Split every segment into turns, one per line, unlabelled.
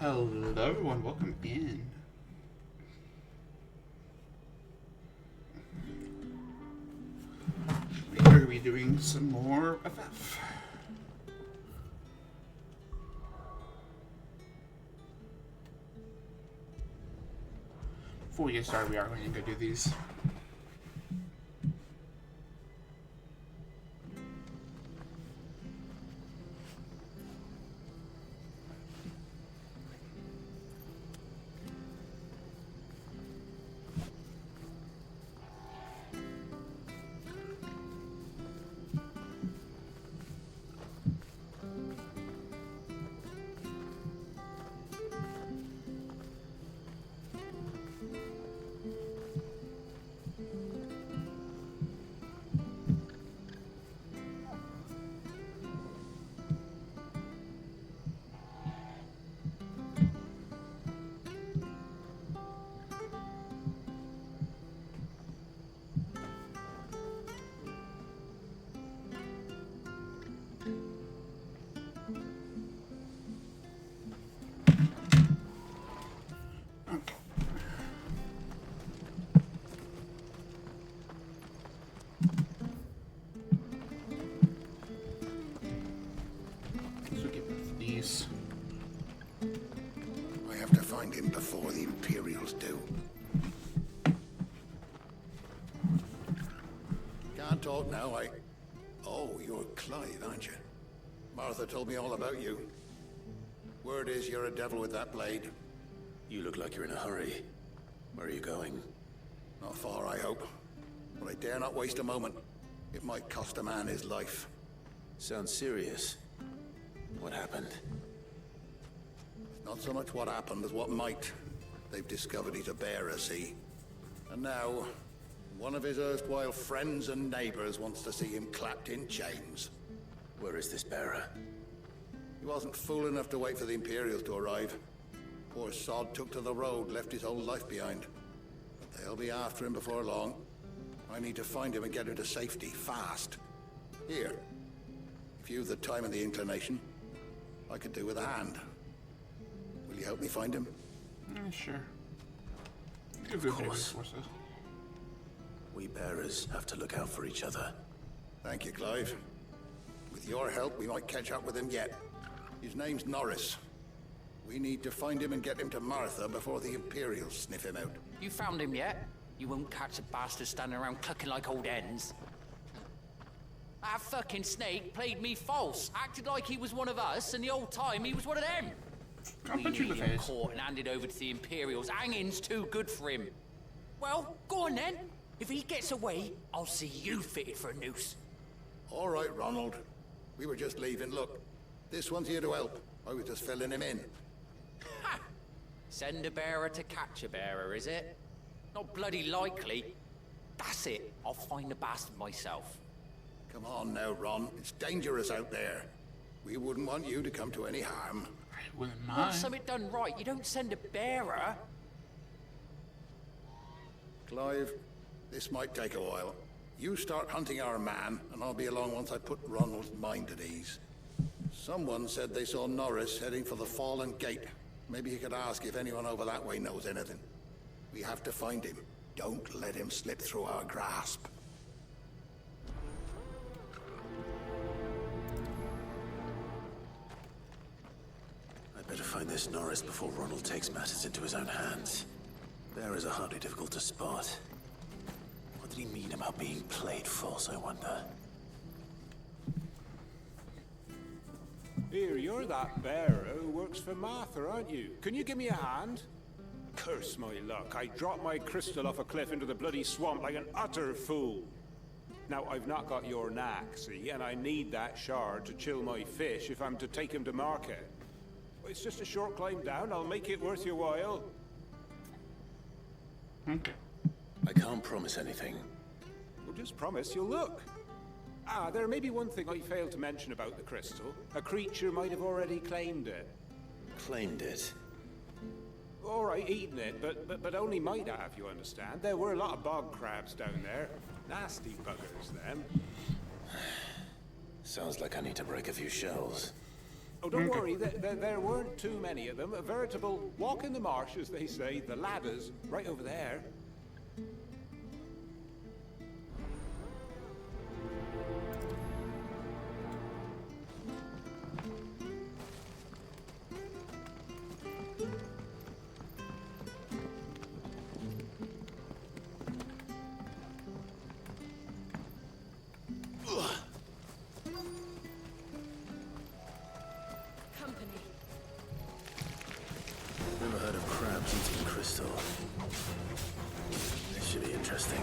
Hello, everyone. Welcome in. We are be doing some more FF. Before we get started, we are going to go do these.
I have to find him before the Imperials do. Can't talk now, Oh, you're Clive, aren't you? Martha told me all about you. Word is you're a devil with that blade.
You look like you're in a hurry. Where are you going?
Not far, I hope. But I dare not waste a moment. It might cost a man his life.
Sounds serious. What happened?
Not so much what happened as what might. They've discovered he's a bearer, see? And now, one of his erstwhile friends and neighbors wants to see him clapped in chains.
Where is this bearer?
He wasn't fool enough to wait for the Imperials to arrive. Poor sod took to the road, left his whole life behind. But they'll be after him before long. I need to find him and get him to safety, fast. Here. If you've the time and the inclination, I could do with a hand. Will you help me find him?
Sure.
Of course. We bearers have to look out for each other.
Thank you, Clive. With your help, we might catch up with him yet. His name's Norris. We need to find him and get him to Martha before the Imperials sniff him out.
You found him yet? You won't catch a bastard standing around clucking like old hens. That fucking snake played me false, acted like he was one of us, and the old time he was one of them.
I'll
We
punch you in
need
the
him
face.
caught and handed over to the Imperials. Hanging's too good for him. Well, go on then. If he gets away, I'll see you fitted for a noose.
All right, Ronald. We were just leaving. Look, this one's here to help. I was just filling him in.
Ha! Send a bearer to catch a bearer, is it? Not bloody likely. That's it. I'll find the bastard myself.
Come on now, Ron. It's dangerous out there. We wouldn't want you to come to any harm.
I wouldn't
Want
mind.
something done right, you don't send a bearer.
Clive, this might take a while. You start hunting our man, and I'll be along once I put Ronald's mind at ease. Someone said they saw Norris heading for the Fallen Gate. Maybe you could ask if anyone over that way knows anything. We have to find him. Don't let him slip through our grasp.
I better find this Norris before Ronald takes matters into his own hands. Bearers are hardly difficult to spot. What did he mean about being played false, I wonder?
Here, you're that bearer who works for Martha, aren't you? Can you give me a hand? Curse my luck, I dropped my crystal off a cliff into the bloody swamp like an utter fool. Now, I've not got your knack, see, and I need that shard to chill my fish if I'm to take him to market. It's just a short climb down, I'll make it worth your while.
I can't promise anything.
Well, just promise you'll look. Ah, there may be one thing I failed to mention about the crystal. A creature might have already claimed it.
Claimed it.
All right, eaten it, but only might have, you understand. There were a lot of bog crabs down there. Nasty buggers, them.
Sounds like I need to break a few shells.
Oh, don't worry, there weren't too many of them. A veritable walk in the marsh, as they say. The ladders, right over there.
Company.
Never heard of crabs eating crystal. This should be interesting.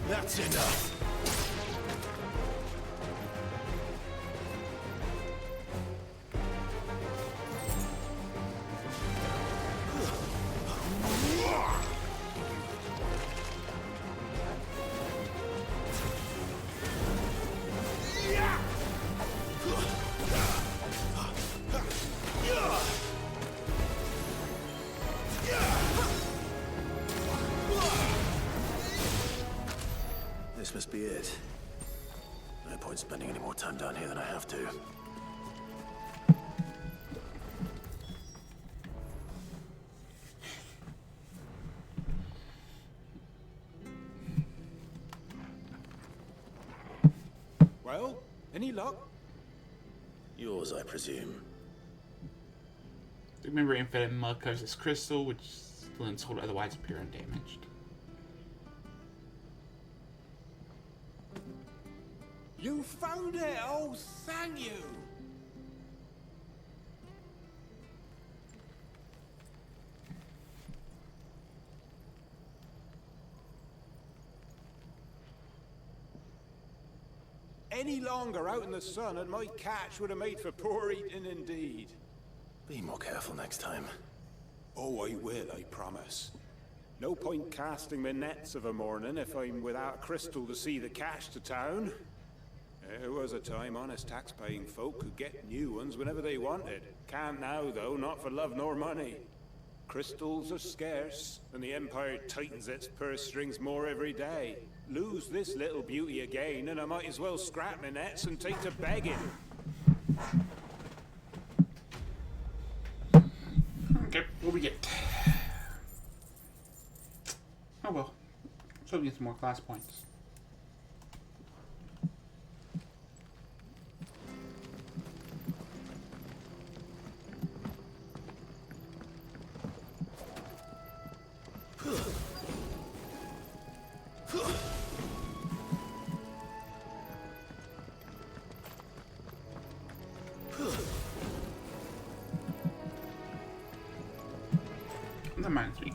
That's enough. This must be it. No point spending any more time down here than I have to.
Well, any luck?
Yours, I presume.
Remember, infinite mud covers this crystal, which lens hold otherwise appear undamaged.
You found it! Oh, thank you! Any longer out in the sun and my catch would have made for poor eating indeed.
Be more careful next time.
Oh, I will, I promise. No point casting my nets of a morning if I'm without crystal to see the cash to town. There was a time honest tax-paying folk could get new ones whenever they wanted. Can't now, though, not for love nor money. Crystals are scarce, and the Empire tightens its purse strings more every day. Lose this little beauty again, and I might as well scrap my nets and take to begging.
Okay, what do we get? Oh well. So we get some more class points. That reminds me.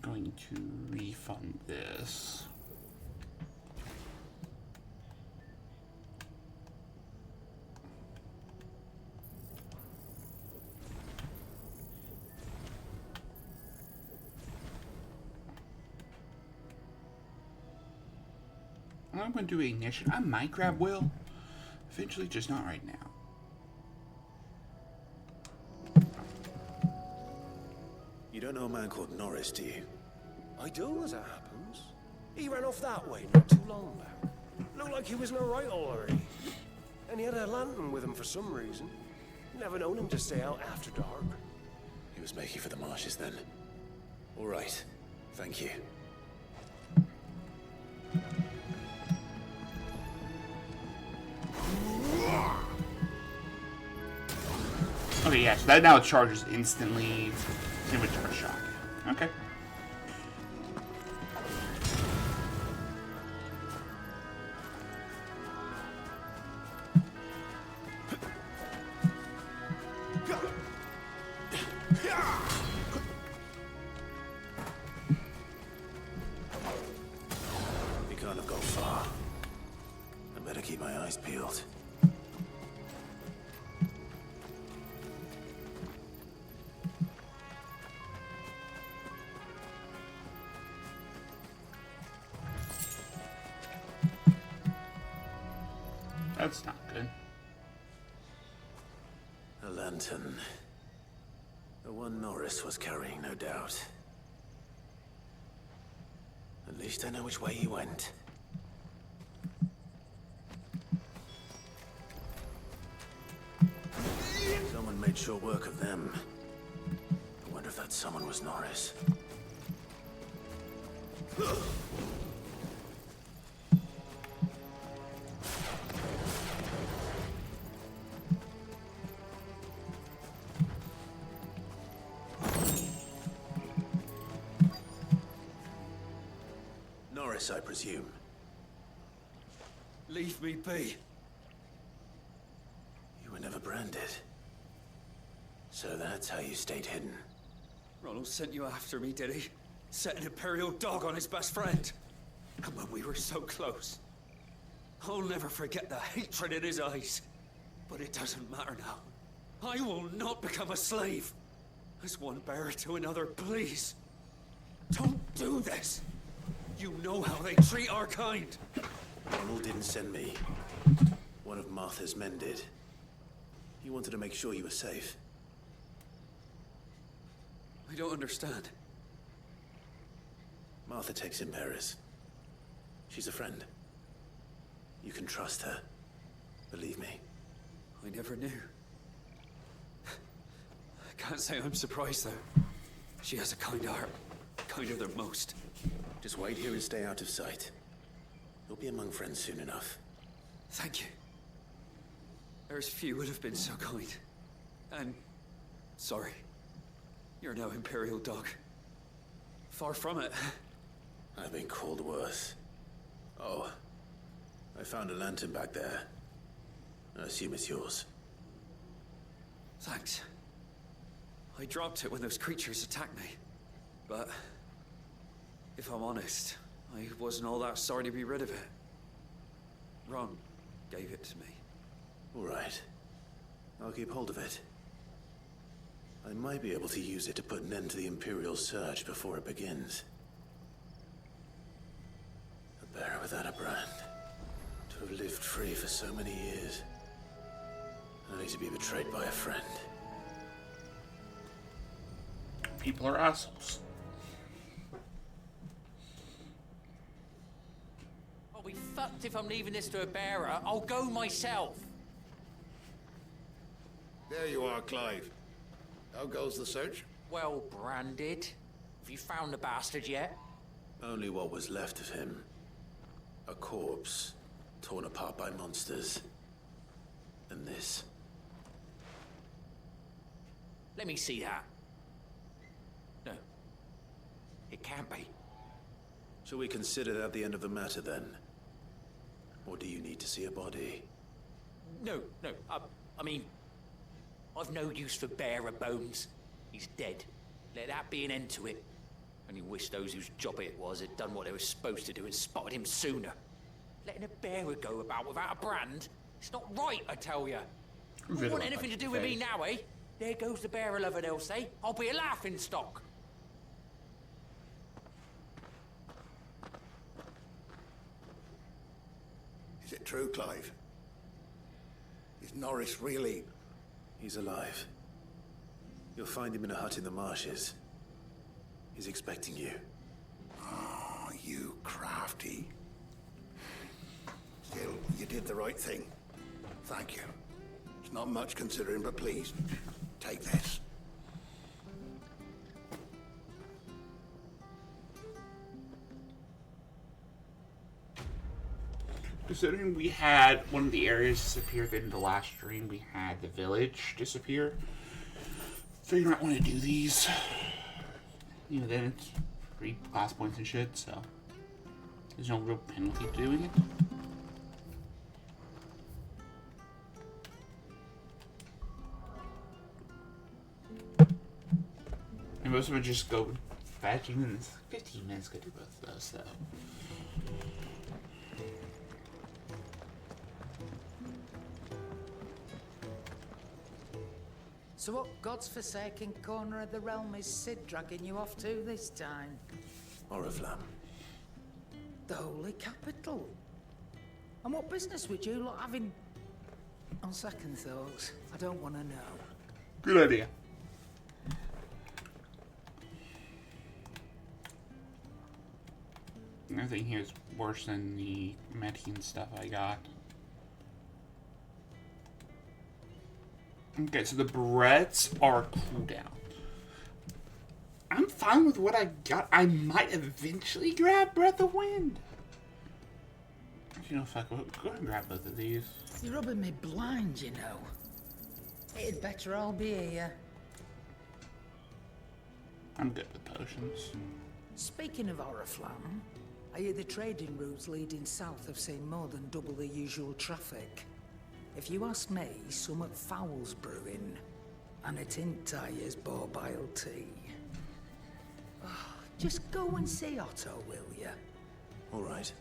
Going to refund this. I'm going to do ignition. I might grab Will. Eventually, just not right now.
You don't know a man called Norris, do you?
I do, as it happens. He ran off that way not too long back. Looked like he was in a right already. And he had a lantern with him for some reason. Never known him to stay out after dark.
He was making for the marshes then. All right. Thank you.
Okay, yeah, so that now charges instantly. Inventory shock. Okay.
He can't have gone far. I better keep my eyes peeled.
That's not good.
A lantern. The one Norris was carrying, no doubt. At least I know which way he went. Someone made short work of them. I wonder if that someone was Norris. Norris, I presume.
Leave me be.
You were never branded. So that's how you stayed hidden.
Ronald sent you after me, did he? Set an Imperial dog on his best friend. And when we were so close. I'll never forget the hatred in his eyes. But it doesn't matter now. I will not become a slave. As one bearer to another, please. Don't do this. You know how they treat our kind.
Ronald didn't send me. One of Martha's men did. He wanted to make sure you were safe.
I don't understand.
Martha takes in bearers. She's a friend. You can trust her. Believe me.
I never knew. I can't say I'm surprised, though. She has a kind heart. Kinder than most.
Just wait here and stay out of sight. You'll be among friends soon enough.
Thank you. There's few would have been so kind. And... sorry. You're no Imperial dog. Far from it.
I've been called worse. Oh. I found a lantern back there. I assume it's yours.
Thanks. I dropped it when those creatures attacked me. But... if I'm honest, I wasn't all that sorry to be rid of it. Ron gave it to me.
All right. I'll keep hold of it. I might be able to use it to put an end to the Imperial Surge before it begins. A bearer without a brand. To have lived free for so many years. Only to be betrayed by a friend.
People are assholes.
I'll be fucked if I'm leaving this to a bearer. I'll go myself.
There you are, Clive. How goes the search?
Well branded. Have you found the bastard yet?
Only what was left of him. A corpse, torn apart by monsters. And this.
Let me see that. No. It can't be.
Shall we consider that the end of the matter then? Or do you need to see a body?
No. I mean... I've no use for bearer bones. He's dead. Let that be an end to it. Only wish those whose job it was had done what they were supposed to do and spotted him sooner. Letting a bearer go about without a brand? It's not right, I tell you.
Really
You want
like
anything to
my
do with me
face.
now, eh? There goes the bearer lover, they'll say. I'll be a laughing stock.
Is it true, Clive? Is Norris really...
He's alive. You'll find him in a hut in the marshes. He's expecting you.
Oh, you crafty. Still, you did the right thing. Thank you. It's not much considering, but please, take this.
Considering we had one of the areas disappear in the last stream, we had the village disappear. Figure out when to do these. You know, then it's free class points and shit, so there's no real penalty to doing it. And most of it just go fetching, and it's 15 minutes to do both of those, so.
So what God's forsaken corner of the realm is Sid dragging you off to this time?
Oriflamme.
The Holy Capital. And what business would you lot have in On second thoughts, I don't want to know.
Good idea. Nothing here is worse than the Mexican stuff I got. Okay, so the breads are cooldown. I'm fine with what I got. I might eventually grab Breath of Wind. You know, fuck, go ahead and grab both of these.
You're rubbing me blind, you know. It'd better all be here.
I'm good with potions.
Speaking of Oriflamme, I hear the trading routes leading south have seen more than double the usual traffic. If you ask me, somewhat foul's brewing. And it ain't Tyre's borbile tea. Oh, just go and see Otto, will ya?
All right.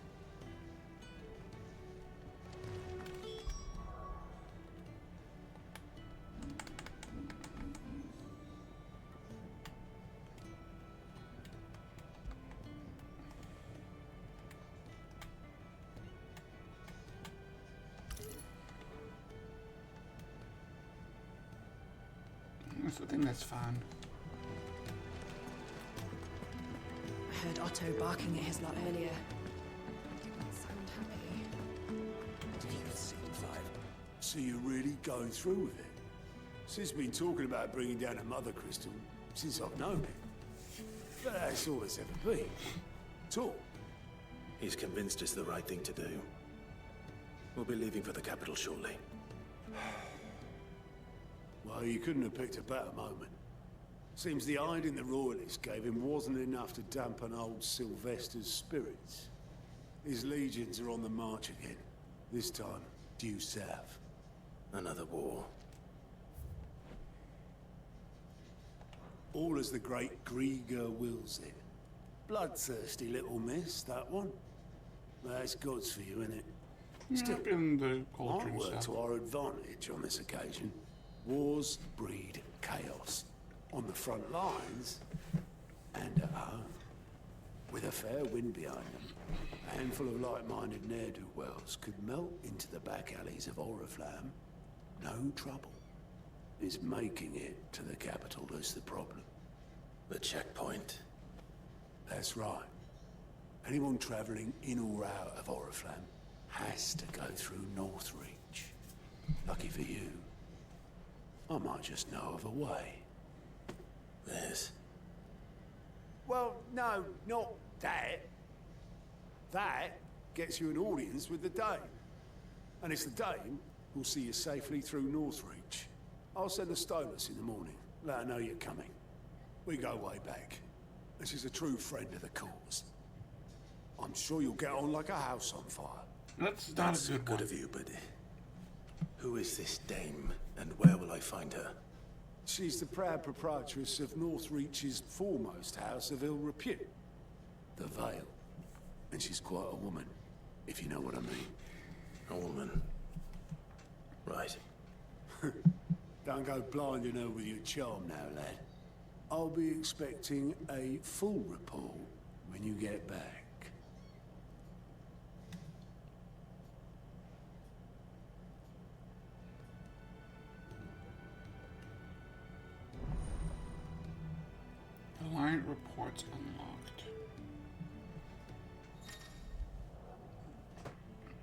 I think that's fine.
I heard Otto barking at his lot earlier. Didn't sound happy.
Did you see the vibe? So you're really going through with it? Sid's been talking about bringing down a mother crystal since I've known him. But that's all it's ever been. Talk.
He's convinced it's the right thing to do. We'll be leaving for the capital shortly.
Well, you couldn't have picked a better moment. Seems the hiding the royalists gave him wasn't enough to dampen old Sylvester's spirits. His legions are on the march again. This time, due south.
Another war.
All as the great Grieger wills it. Bloodthirsty little miss, that one. That's God's for you, innit?
Still in the culture
Might
and
work
stuff.
to our advantage on this occasion. Wars breed chaos. On the front lines, and at home. With a fair wind behind them, a handful of like-minded ne'er-do-wells could melt into the back alleys of Oriflamme. No trouble. It's making it to the capital that's the problem.
The checkpoint.
That's right. Anyone travelling in or out of Oriflamme has to go through Northreach. Lucky for you, I might just know of a way.
Yes.
Well, no, not that. That gets you an audience with the Dame. And it's the Dame who'll see you safely through Northreach. I'll send a Stolas in the morning. Let her know you're coming. We go way back. And she's a true friend of the cause. I'm sure you'll get on like a house on fire.
That's not
That's
a good
good
one.
of you, but who is this dame, and where will I find her?
She's the proud proprietress of Northreach's foremost house of ill repute, the Vale. And she's quite a woman, if you know what I mean.
A woman. Right.
Don't go blinding her with your charm now, lad. I'll be expecting a full report when you get back.
Client reports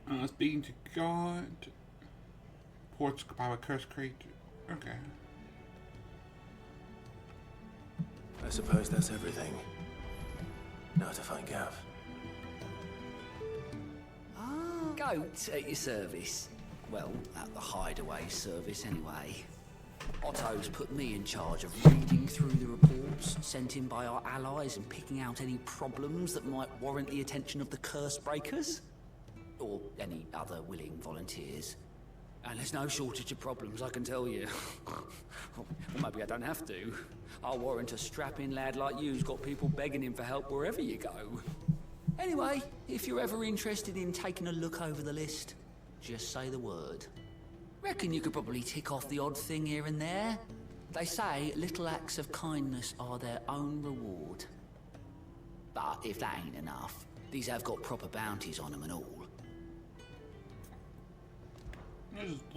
unlocked. Speaking to God. Reports about a cursed creature. Okay.
I suppose that's everything. Now to find Gav.
Goat at your service. Well, at the hideaway service anyway. Otto's put me in charge of reading through the reports sent in by our allies and picking out any problems that might warrant the attention of the curse breakers. Or any other willing volunteers. And there's no shortage of problems, I can tell you. Well, maybe I don't have to. I'll warrant a strapping lad like you's got people begging him for help wherever you go. Anyway, if you're ever interested in taking a look over the list, just say the word. Reckon you could probably tick off the odd thing here and there. They say little acts of kindness are their own reward. But if that ain't enough, these have got proper bounties on them and all.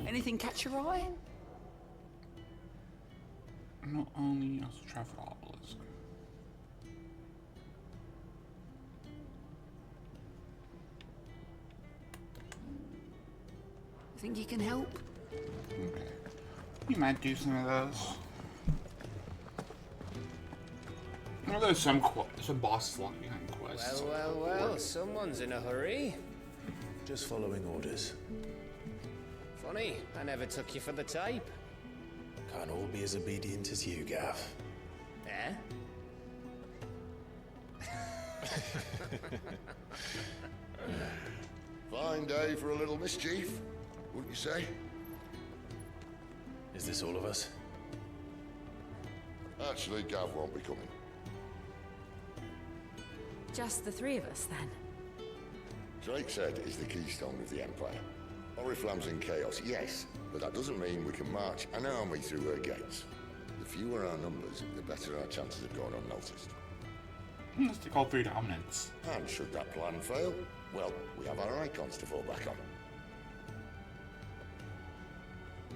Anything catch your eye?
Not only also Trafford Obelisk.
Think you can help?
Okay. You might do some of those. Well, there's some bosses locked behind quests.
Well, someone's in a hurry.
Just following orders.
Funny, I never took you for the type.
Can't all be as obedient as you, Gav.
Eh?
Fine day for a little mischief, wouldn't you say?
Is this all of us?
Actually, Gav won't be coming.
Just the three of us, then?
Drake said is the keystone of the Empire. Oriflamme's in chaos, yes, but that doesn't mean we can march an army through her gates. The fewer our numbers, the better our chances of going unnoticed.
Let's take all 3 dominants.
And should that plan fail, well, we have our icons to fall back on.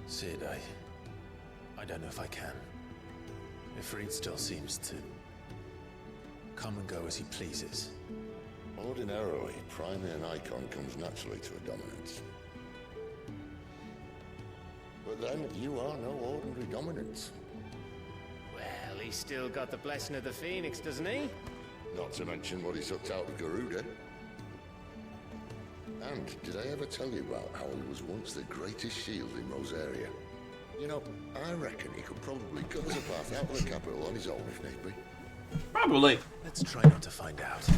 Sid, I don't know if I can. Ifrit still seems to come and go as he pleases.
Ordinarily, priming an icon comes naturally to a dominance. But then, you are no ordinary dominance.
Well, he's still got the blessing of the Phoenix, doesn't he?
Not to mention what he sucked out of Garuda. And did I ever tell you about how he was once the greatest shield in Rosaria? You know, I reckon he could probably cut us a path out of the capital on his own if need be.
Probably.
Let's try not to find out.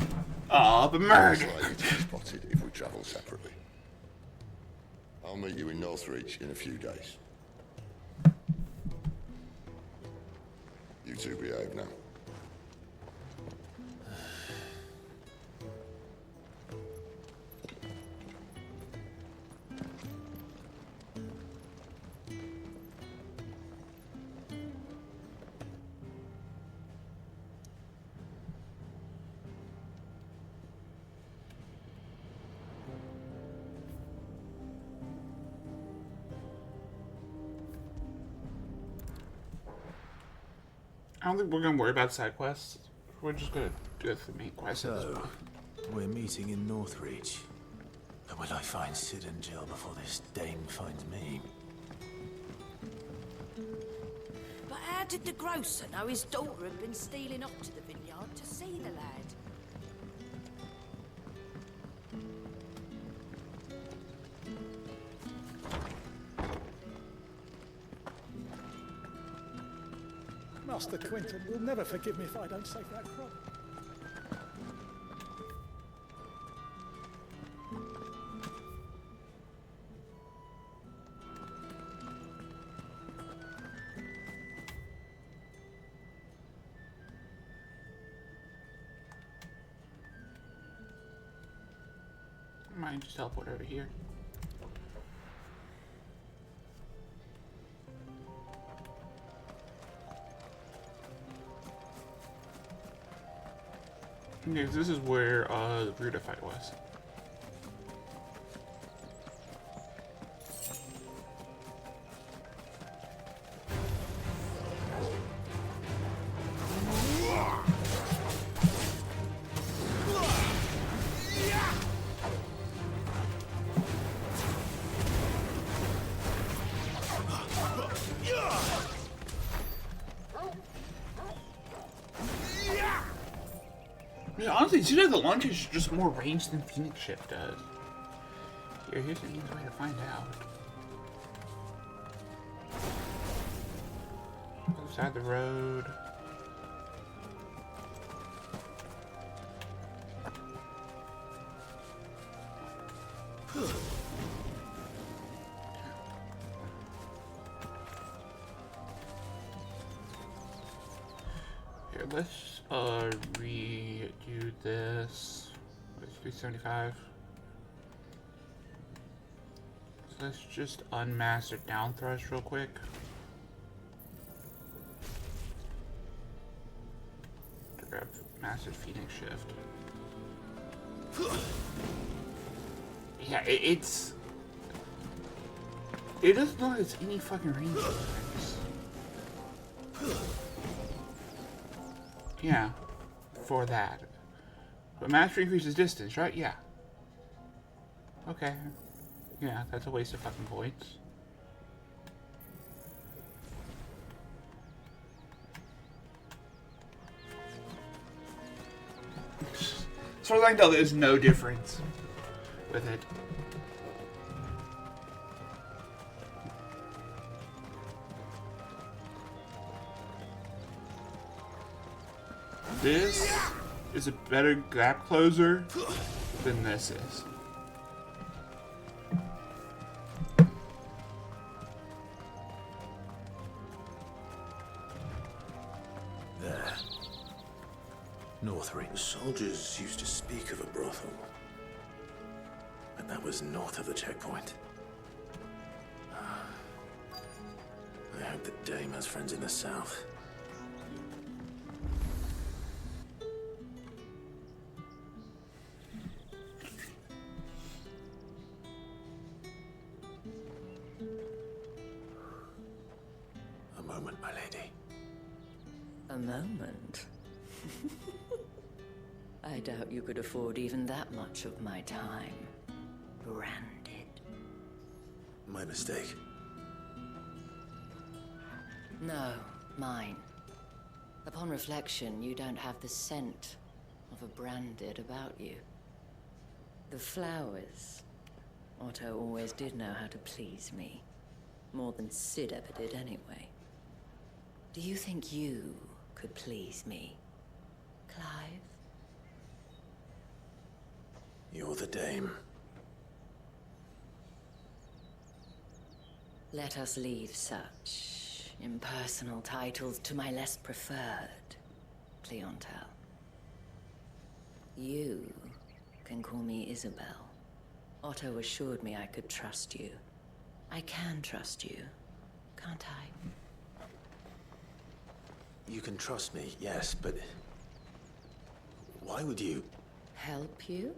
Oh, the murder.
It's likely to be spotted if we travel separately. I'll meet you in Northreach in a few days. You two behave now.
I don't think we're gonna worry about side quests. We're just gonna do the main quest. at this
So,
point.
we're meeting in Northreach. But will I find Sid and Jill before this dame finds me?
But how did the grocer know his daughter had been stealing off to the vineyard to see the lad?
Master Quinton will never forgive me if I don't save that crop.
I might just teleport over here. Okay, this is where the Ruda fight was. Yeah, honestly, it seems like the launch is just more range than Phoenix Shift does. Here's the easiest way to find out. Other side of the road. Here, let's redo this. It's 375. So let's just unmaster down thrust real quick. To grab massive Phoenix Shift. Yeah, it's It doesn't look like it's any fucking range attacks. Yeah, for that. But mastery increases distance, right? Yeah. Okay. Yeah, that's a waste of fucking points. As far as I can tell, there's no difference with it. This is a better gap closer than this is.
There. Northring. The soldiers used to speak of a brothel. But that was north of the checkpoint. I hope that Dame has friends in the south. A moment, my lady.
A moment? I doubt you could afford even that much of my time. Branded.
My mistake.
No, mine. Upon reflection, you don't have the scent of a branded about you. The flowers. Otto always did know how to please me. More than Sid ever did anyway. Do you think you could please me, Clive?
You're the Dame.
Let us leave such impersonal titles to my less preferred clientele. You can call me Isabel. Otto assured me I could trust you. I can trust you, can't I?
You can trust me, yes, but... why would you...
Help you?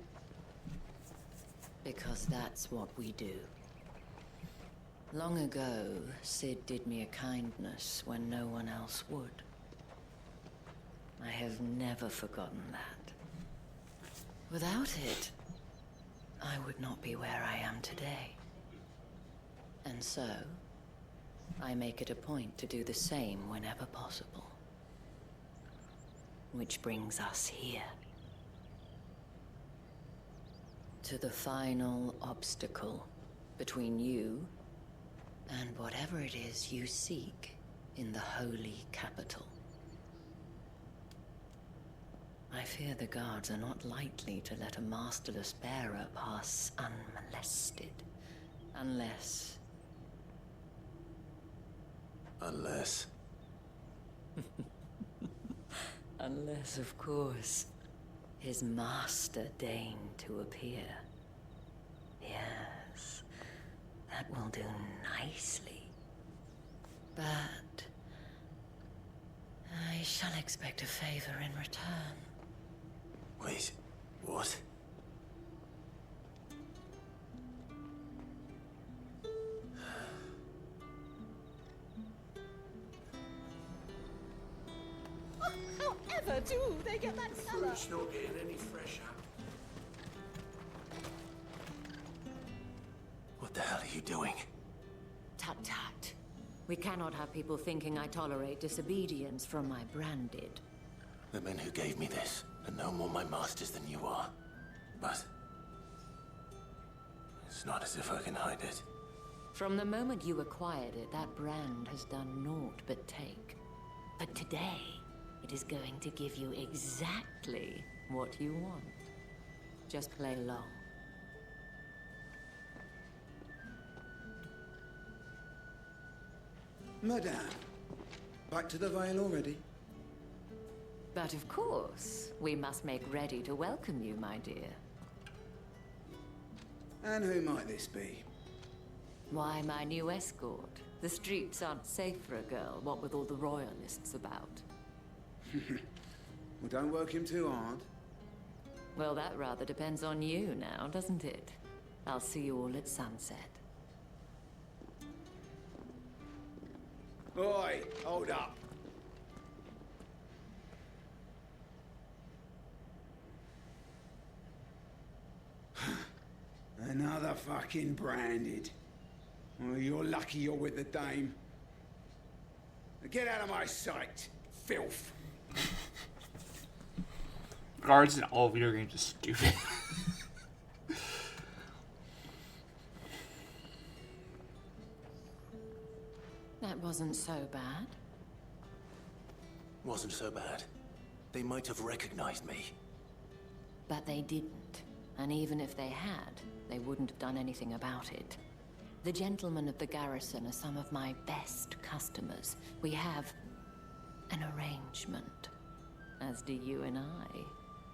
Because that's what we do. Long ago, Sid did me a kindness when no one else would. I have never forgotten that. Without it, I would not be where I am today. And so, I make it a point to do the same whenever possible. Which brings us here. To the final obstacle between you and whatever it is you seek in the holy capital. I fear the guards are not likely to let a masterless bearer pass unmolested. Unless...
Unless...
Unless, of course, his master deigned to appear. Yes, that will do nicely. But... I shall expect a favor in return.
Wait, what?
However do they get that cellar?
Fruit's not getting any fresher. What the hell are you doing?
Tut tut. We cannot have people thinking I tolerate disobedience from my branded.
The men who gave me this are no more my masters than you are. But... it's not as if I can hide it.
From the moment you acquired it, that brand has done naught but take. But today, it is going to give you exactly what you want. Just play along.
Madame, back to the Vale already?
But of course, we must make ready to welcome you, my dear.
And who might this be?
Why, my new escort. The streets aren't safe for a girl, what with all the royalists about.
Well, don't work him too hard.
Well, that rather depends on you now, doesn't it? I'll see you all at sunset.
Oi, hold up. Another fucking branded. Well, you're lucky you're with the dame. Get out of my sight, filth.
Guards in all video games are stupid.
That wasn't so bad.
Wasn't so bad. They might have recognized me.
But they didn't. And even if they had, they wouldn't have done anything about it. The gentlemen of the garrison are some of my best customers. We have an arrangement, as do you and I.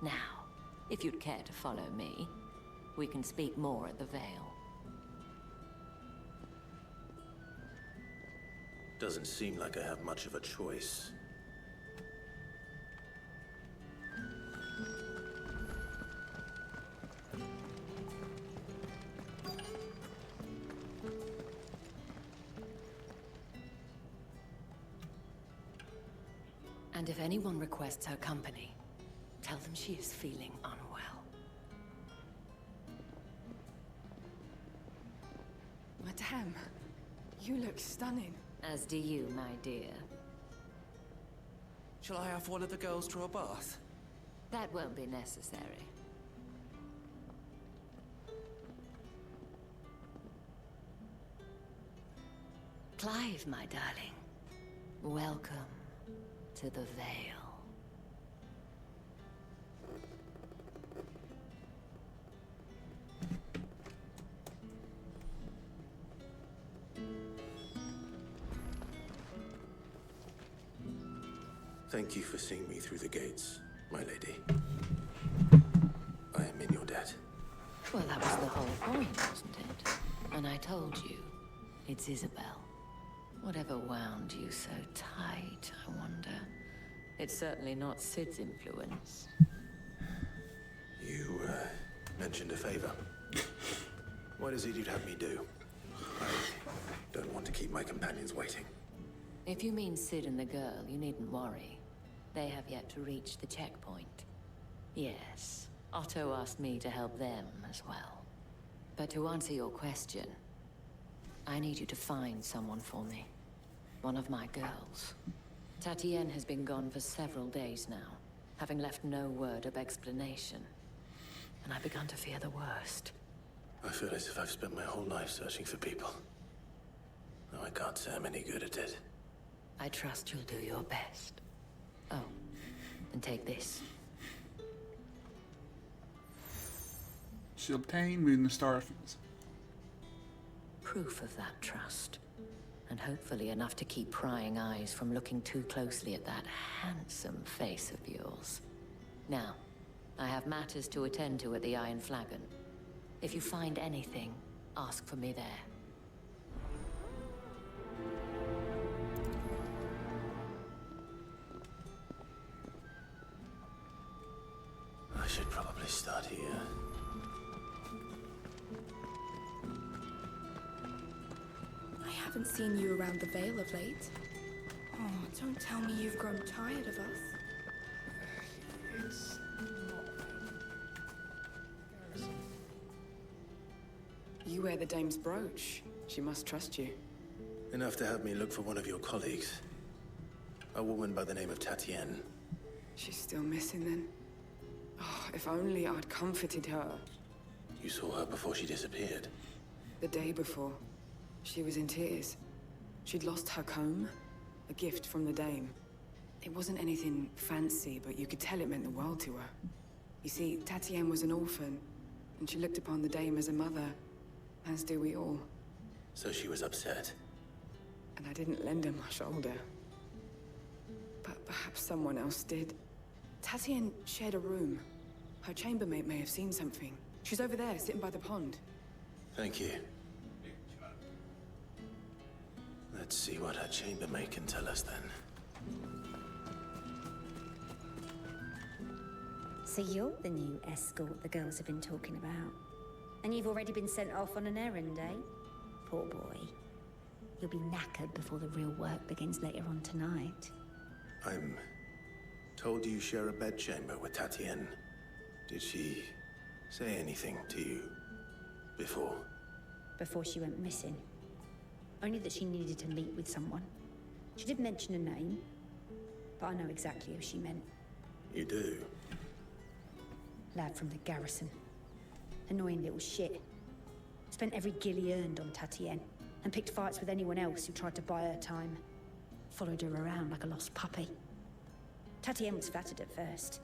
Now, if you'd care to follow me, we can speak more at the Vale.
Doesn't seem like I have much of a choice.
And if anyone requests her company, tell them she is feeling unwell.
Madame, you look stunning.
As do you, my dear.
Shall I have one of the girls draw a bath?
That won't be necessary. Clive, my darling. Welcome to the Vale.
Thank you for seeing me through the gates, my lady. I am in your debt.
Well, that was the whole point, wasn't it? And I told you, it's Isabel. Whatever wound you so tight, I wonder. It's certainly not Sid's influence.
You, mentioned a favor. What is it you'd have me do? I don't want to keep my companions waiting.
If you mean Sid and the girl, you needn't worry. They have yet to reach the checkpoint. Yes, Otto asked me to help them as well. But to answer your question, I need you to find someone for me. One of my girls. Tatienne has been gone for several days now, having left no word of explanation. And I've begun to fear the worst.
I feel as if I've spent my whole life searching for people. Now I can't say I'm any good at it.
I trust you'll do your best. Oh, and take this.
She obtained Moon the Star.
Proof of that trust. And hopefully enough to keep prying eyes from looking too closely at that handsome face of yours. Now, I have matters to attend to at the Iron Flagon. If you find anything, ask for me there.
I should probably start here.
I haven't seen you around the Vale of late. Oh, don't tell me you've grown tired of us.
It's not Garrison.
You wear the dame's brooch. She must trust you.
Enough to have me look for one of your colleagues. A woman by the name of Tatienne.
She's still missing then. Oh, if only I'd comforted her.
You saw her before she disappeared.
The day before, she was in tears. She'd lost her comb, a gift from the dame. It wasn't anything fancy, but you could tell it meant the world to her. You see, Tatienne was an orphan, and she looked upon the dame as a mother, as do we all.
So she was upset.
And I didn't lend her my shoulder. But perhaps someone else did. Tatienne shared a room. Her chambermaid may have seen something. She's over there, sitting by the pond.
Thank you. Let's see what her chambermaid can tell us then.
So you're the new escort the girls have been talking about. And you've already been sent off on an errand, eh? Poor boy. You'll be knackered before the real work begins later on tonight.
I'm told you share a bedchamber with Tatienne. Did she say anything to you before?
Before she went missing. Only that she needed to meet with someone. She didn't mention a name, but I know exactly who she meant.
You do?
Lad from the garrison. Annoying little shit. Spent every guil he earned on Tatienne, and picked fights with anyone else who tried to buy her time. Followed her around like a lost puppy. Tatienne was flattered at first,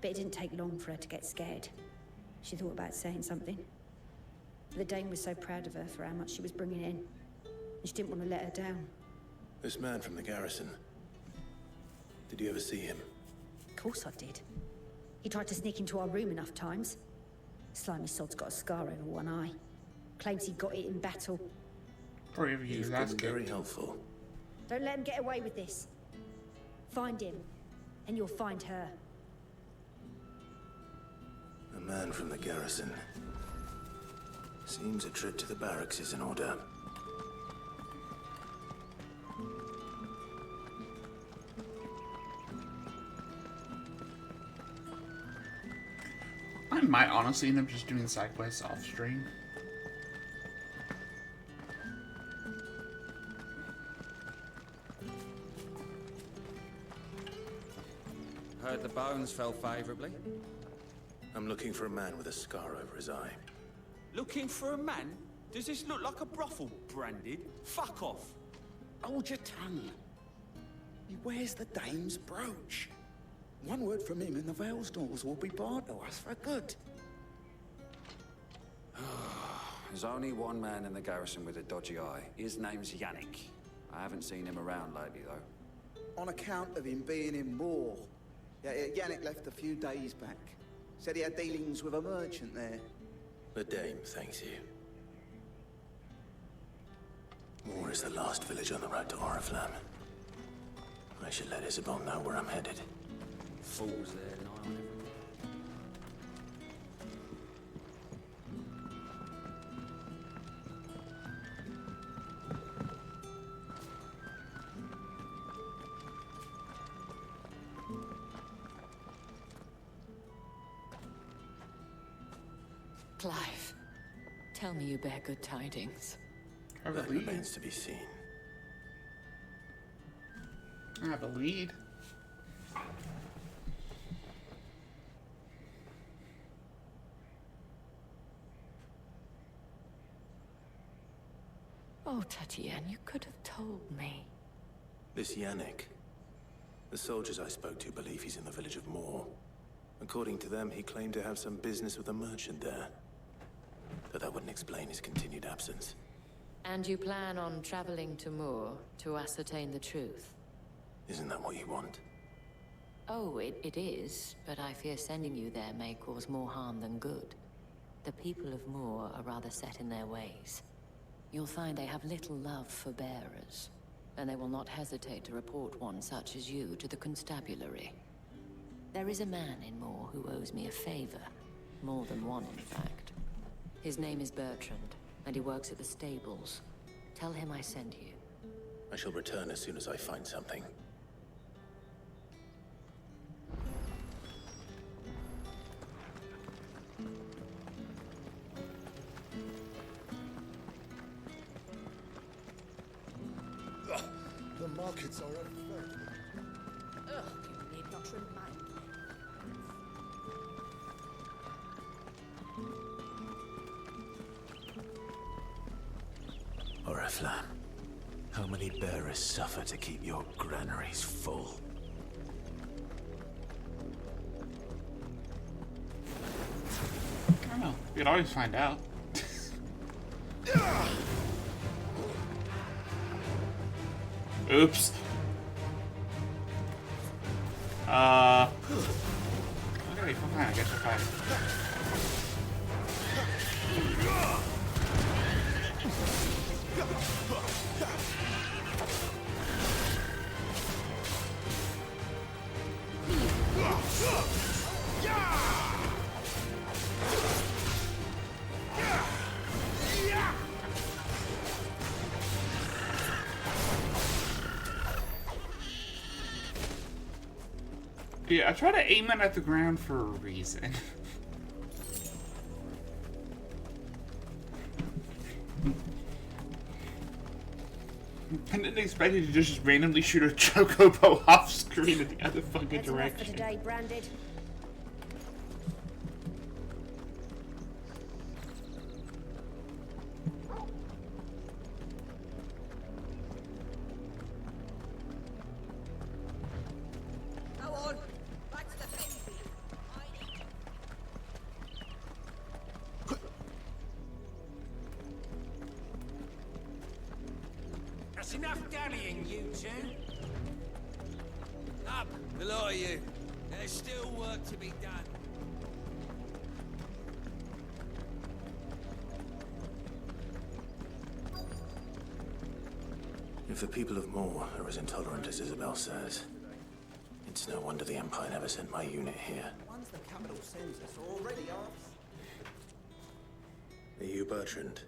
but it didn't take long for her to get scared. She thought about saying something. The Dame was so proud of her for how much she was bringing in, and she didn't want to let her down.
This man from the garrison. Did you ever see him?
Of course I did. He tried to sneak into our room enough times. Slimy sod's got a scar over one eye. Claims he got it in battle.
You've been very helpful.
Don't let him get away with this. Find him, and you'll find her.
A man from the garrison. Seems a trip to the barracks is in order.
I might honestly end up just doing side quests off stream.
Heard the bones fell favorably.
I'm looking for a man with a scar over his eye.
Looking for a man? Does this look like a brothel, Branded? Fuck off.
Hold your tongue. He wears the Dame's brooch. One word from him and the Valesdals will be barred to us for good.
There's only one man in the garrison with a dodgy eye. His name's Yannick. I haven't seen him around lately, though.
On account of him being in war. Yeah, Yannick left a few days back. Said he had dealings with a merchant there.
The Dame thanks you. Moor is the last village on the road to Oriflamme. I should let Isabel know where I'm headed.
Fools there, nigh on everything.
Clive, tell me you bear good tidings.
That remains to be seen.
I have a lead.
Oh, Tatienne, you could have told me.
This Yannick. The soldiers I spoke to believe he's in the village of Moor. According to them, he claimed to have some business with a merchant there. But that wouldn't explain his continued absence.
And you plan on traveling to Moor to ascertain the truth?
Isn't that what you want?
Oh, it is, but I fear sending you there may cause more harm than good. The people of Moor are rather set in their ways. You'll find they have little love for bearers, and they will not hesitate to report one such as you to the constabulary. There is a man in Moor who owes me a favor. More than one, in fact. His name is Bertrand, and he works at the stables. Tell him I sent you.
I shall return as soon as I find something.
The markets are overflowed.
Ugh, you need not remind me.
Oriflamme, how many bearers suffer to keep your granaries full?
I don't know. We could always find out. Oops. Okay, fine. I guess we're fine. Yeah, I try to aim it at the ground for a reason. I didn't expect you to just randomly shoot a chocobo off screen in the other fucking
That's enough
direction.
for today, Branded.
Go on, back to the pit.
That's enough dallying, you two. Up, the lot of you. There's still work to be done.
If the people of Moor are as intolerant as Isabel says, it's no wonder the Empire never sent my unit here.
Once the capital sends us already off.
Are you Bertrand?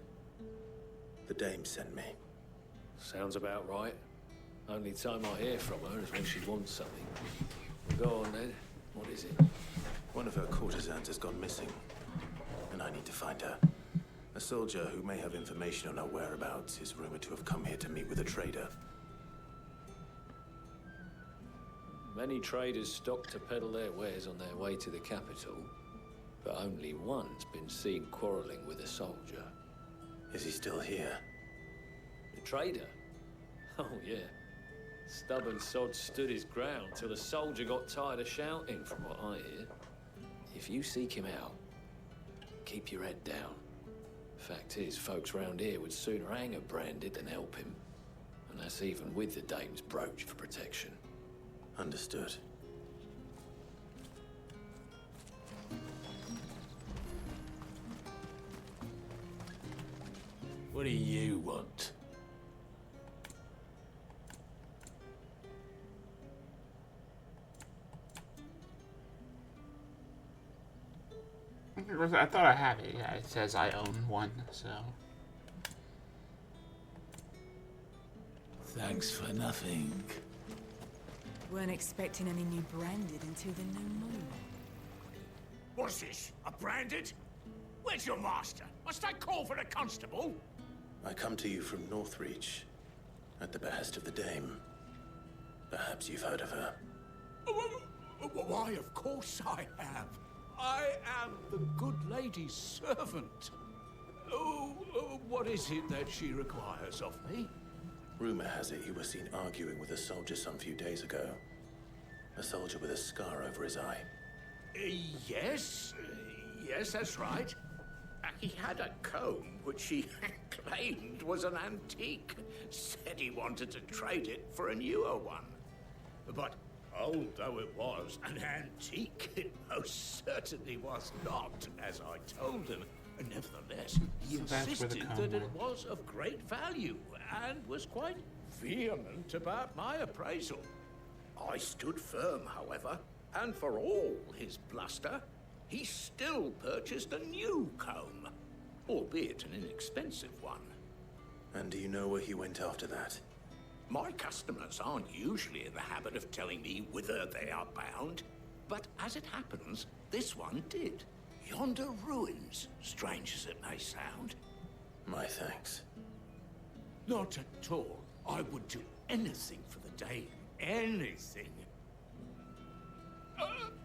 The Dame sent me.
Sounds about right. Only time I hear from her is when she wants something. Go on, then. What is it?
One of her courtesans has gone missing, and I need to find her. A soldier who may have information on her whereabouts is rumored to have come here to meet with a trader.
Many traders stop to peddle their wares on their way to the capital, but only one's been seen quarreling with a soldier.
Is he still here?
The trader? Oh, yeah. Stubborn sod stood his ground till the soldier got tired of shouting, from what I hear. If you seek him out, keep your head down. Fact is, folks round here would sooner hang a Branded than help him. And that's even with the Dame's brooch for protection.
Understood.
What do you want?
I thought I had it. Yeah, it says I own one, so.
Thanks for nothing.
Weren't expecting any new Branded until the new moon.
What's this? A Branded? Where's your master? Must I call for the constable?
I come to you from Northreach, at the behest of the Dame. Perhaps you've heard of her.
Why, of course I have. I am the good lady's servant. What is it that she requires of me?
Rumor has it you were seen arguing with a soldier some few days ago. A soldier with a scar over his eye.
Yes, that's right. He had a comb which he claimed was an antique. Said he wanted to trade it for a newer one. But old though it was, an antique it most certainly was not, as I told him. Nevertheless, he insisted that it was of great value and was quite vehement about my appraisal. I stood firm, however, and for all his bluster, he still purchased a new comb, albeit an inexpensive one.
And do you know where he went after that?
My customers aren't usually in the habit of telling me whither they are bound, but as it happens, this one did. Yonder ruins, strange as it may sound.
My thanks.
Not at all. I would do anything for the Dame. Anything.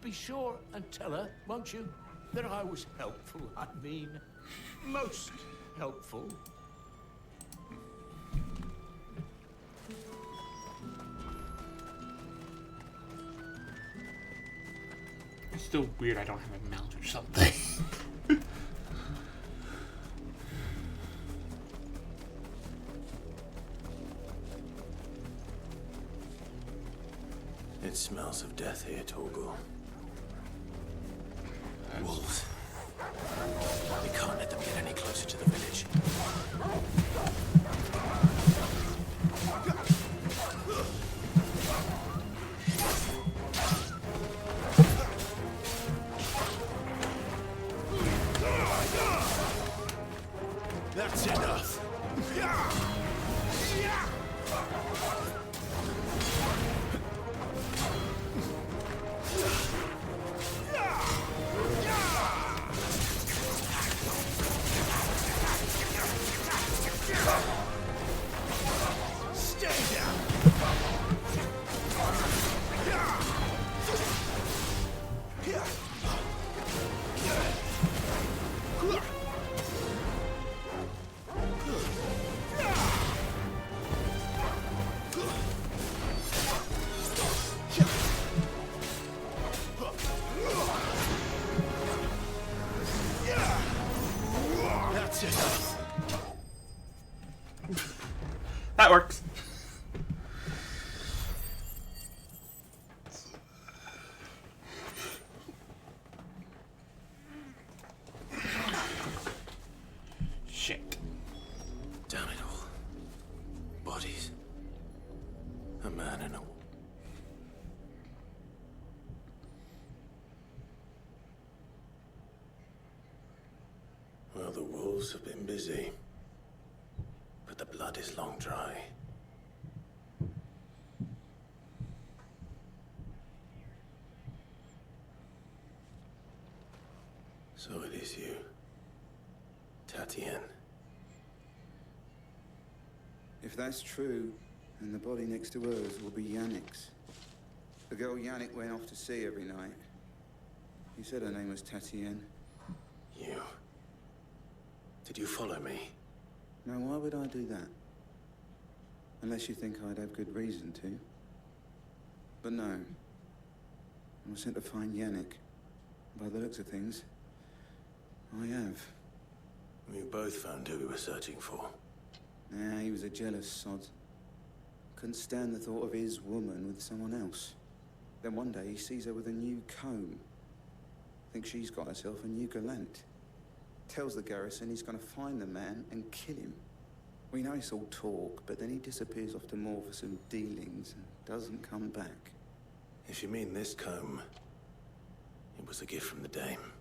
Be sure and tell her, won't you, that I was helpful. I mean, most helpful.
It's still weird I don't have a mount or something.
It smells of death here, Torgal. Wolves. We can't let them get any closer to the village.
That's enough.
That works. Shit.
Damn it all. Bodies. A man and a... Well, the wolves have been busy. But the blood is long dry. So it is you, Tatien.
If that's true, then the body next to hers will be Yannick's. The girl Yannick went off to see every night. You said her name was Tatien.
You... Did you follow me?
Now, why would I do that? Unless you think I'd have good reason to. But no. I was sent to find Yannick. By the looks of things, I have.
We both found who we were searching for.
Nah, he was a jealous sod. Couldn't stand the thought of his woman with someone else. Then one day he sees her with a new comb. Thinks she's got herself a new gallant. Tells the garrison he's gonna find the man and kill him. We know it's all talk, but then he disappears off to Moor for some dealings and doesn't come back.
If you mean this comb, it was a gift from the Dame.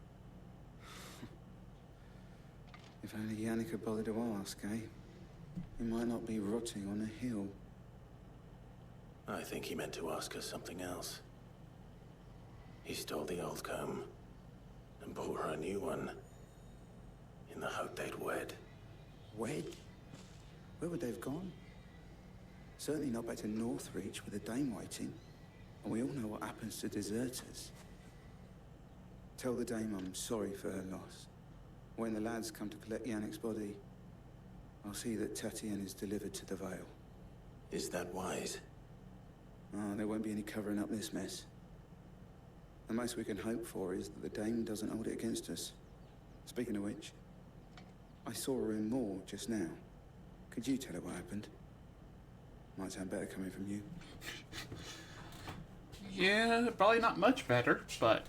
If only Yannick had bothered to ask, eh? He might not be rotting on a hill.
I think he meant to ask us something else. He stole the old comb and bought her a new one in the hope they'd wed.
Wed? Where would they have gone? Certainly not back to Northreach with a Dame waiting. And we all know what happens to deserters. Tell the Dame I'm sorry for her loss. When the lads come to collect Yannick's body, I'll see that Tatien is delivered to the Vale.
Is that wise?
Oh, there won't be any covering up this mess. The most we can hope for is that the Dame doesn't hold it against us. Speaking of which, I saw her in Moor just now. Could you tell her what happened? Might sound better coming from you.
Yeah, probably not much better, but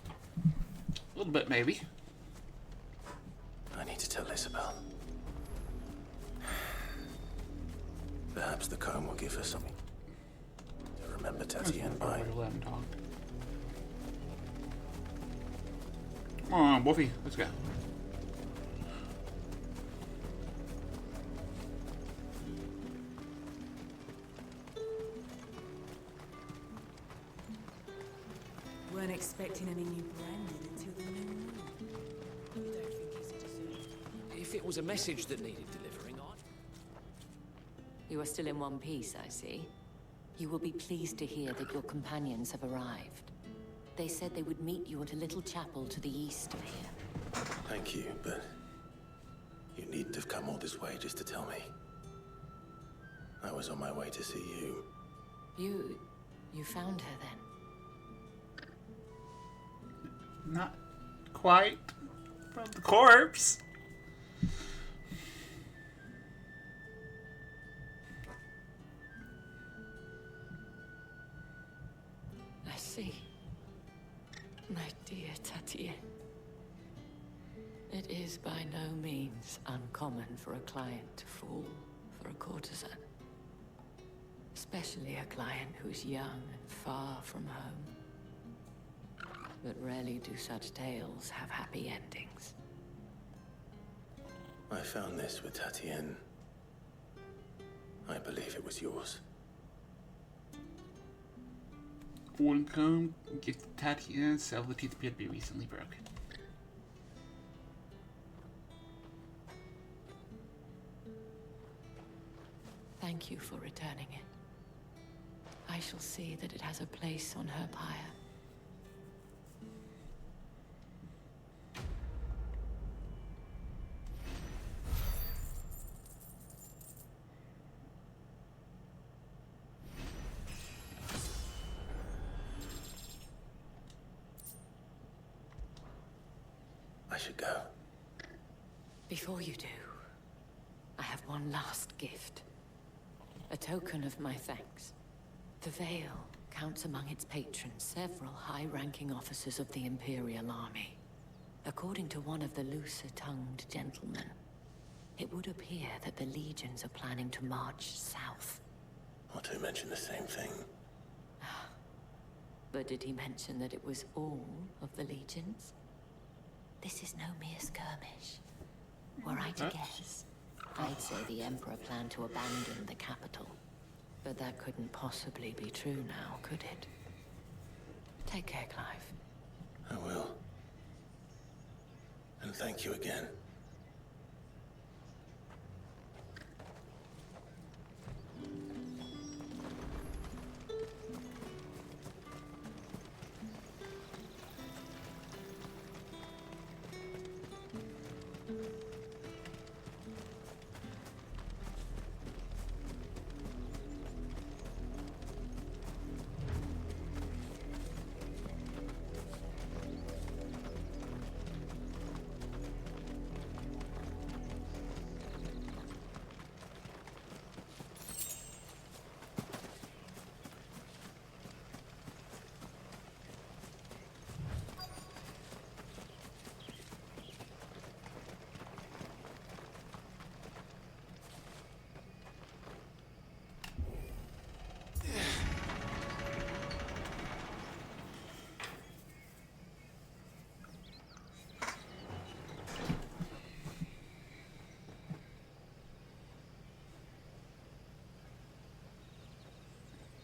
a little bit maybe.
I need to tell Isabel. Perhaps the comb will give her something to remember Tatien by.
Come on, Wolfie, let's go.
Weren't expecting any new branded until the new moon. You don't think he's a deserter?
If it was a message that needed delivering, I'd...
You are still in one piece, I see. You will be pleased to hear that your companions have arrived. They said they would meet you at a little chapel to the east of here.
Thank you, but you needn't have come all this way just to tell me. I was on my way to see you.
You found her then?
Not quite from the corpse.
I see. My dear Tatien. It is by no means uncommon for a client to fall for a courtesan. Especially a client who's young and far from home. But rarely do such tales have happy endings.
I found this with Tatien. I believe it was yours.
One comb, gift to Tatien, sell the teeth appear to be recently broken.
Thank you for returning it. I shall see that it has a place on her pyre.
I should go.
Before you do, I have one last gift. A token of my thanks. The Vale counts among its patrons several high-ranking officers of the Imperial Army. According to one of the looser-tongued gentlemen, it would appear that the legions are planning to march south.
Otto mentioned the same thing.
But did he mention that it was all of the legions? This is no mere skirmish. Were I to guess, I'd say the Emperor planned to abandon the capital. But that couldn't possibly be true now, could it? Take care, Clive.
I will. And thank you again.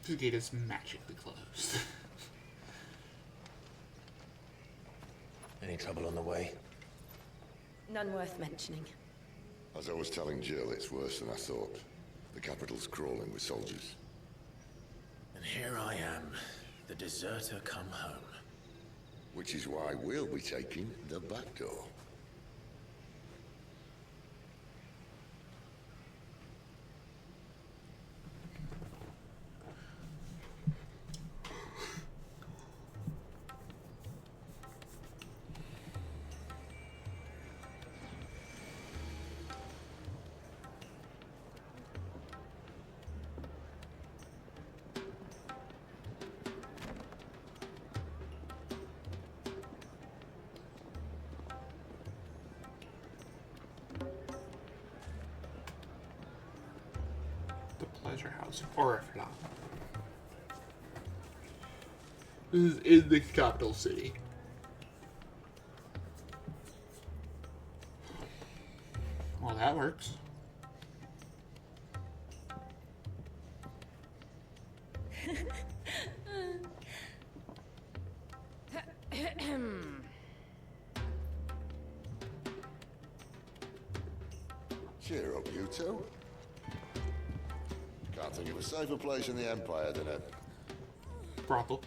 The gate is magically closed.
Any trouble on the way?
None worth mentioning.
As I was telling Jill, it's worse than I thought. The capital's crawling with soldiers.
And here I am, the deserter come home.
Which is why we'll be taking the back door.
Pleasure House, Oriflamme. This is in the capital city. Well, that works.
Cheer up, you two. Can't think of a safer place in the Empire than a...
brothel.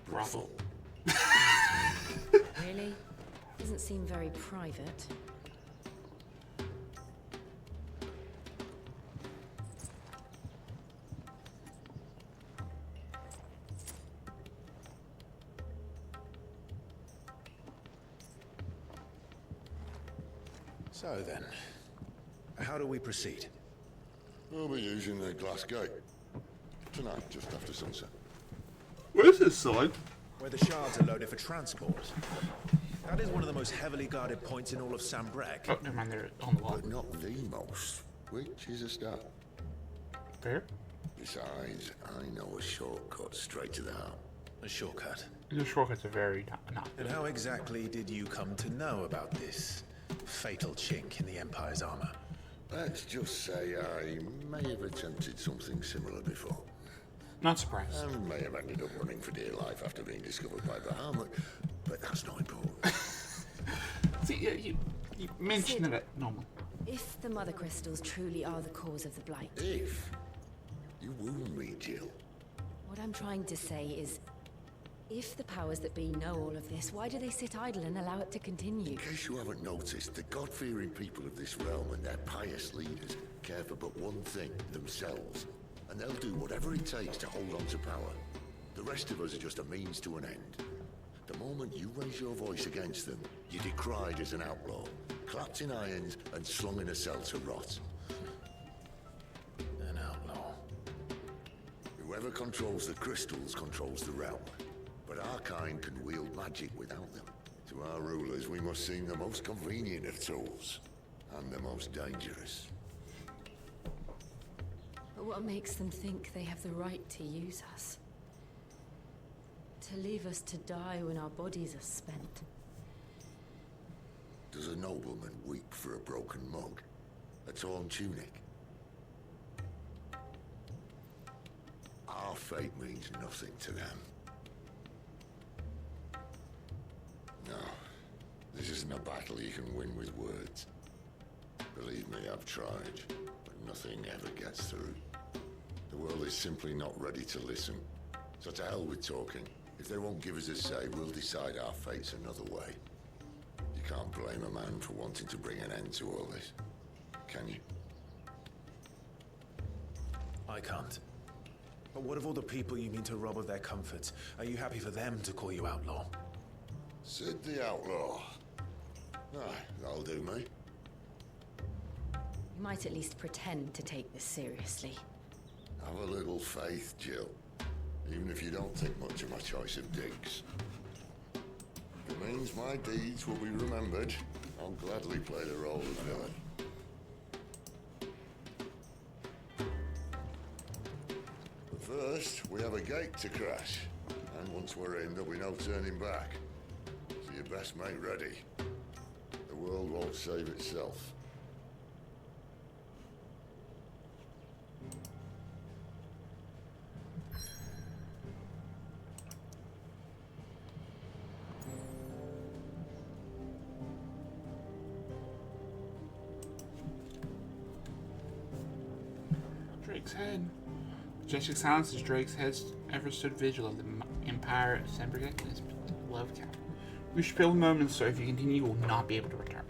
Brothel.
Really? Doesn't seem very private.
So then, how do we proceed?
We'll be using the glass gate. Tonight, just after sunset.
Where's his sword?
Where the shards are loaded for transport. That is one of the most heavily guarded points in all of Sambrek.
Oh, never mind, they're on the wall.
But not the most, which is a start.
Fair?
Besides, I know a shortcut straight to the heart.
A shortcut?
The shortcuts are very not.
And how exactly did you come to know about this fatal chink in the Empire's armor?
Let's just say I may have attempted something similar before.
Not surprised.
And may have ended up running for dear life after being discovered by Bahamut, but that's not important.
See, you mentioned it normal.
If the Mother Crystals truly are the cause of the Blight...
If? You wound me, Jill.
What I'm trying to say is... if the powers that be know all of this, why do they sit idle and allow it to continue?
In case you haven't noticed, the God-fearing people of this realm and their pious leaders care for but one thing, themselves. And they'll do whatever it takes to hold on to power. The rest of us are just a means to an end. The moment you raise your voice against them, you're decried as an outlaw, clapped in irons and slung in a cell to rot.
An outlaw.
Whoever controls the crystals controls the realm. But our kind can wield magic without them. To our rulers, we must seem the most convenient of tools, and the most dangerous.
But what makes them think they have the right to use us? To leave us to die when our bodies are spent?
Does a nobleman weep for a broken mug? A torn tunic? Our fate means nothing to them. No, this isn't a battle you can win with words. Believe me, I've tried, but nothing ever gets through. The world is simply not ready to listen. So to hell with talking. If they won't give us a say, we'll decide our fates another way. You can't blame a man for wanting to bring an end to all this, can you?
I can't. But what of all the people you mean to rob of their comforts? Are you happy for them to call you outlaw?
Sid the Outlaw. Aye, that'll do me.
You might at least pretend to take this seriously.
Have a little faith, Jill. Even if you don't think much of my choice of digs. If it means my deeds will be remembered, I'll gladly play the role of villain. But first, we have a gate to crash. And once we're in, there'll be no turning back. So you best make ready. The world won't save itself.
Drake's head. Majestic silence as Drake's head ever stood vigil of the Empire of Sembrigett and his love count. We should fill moments, so if you continue, you will not be able to return.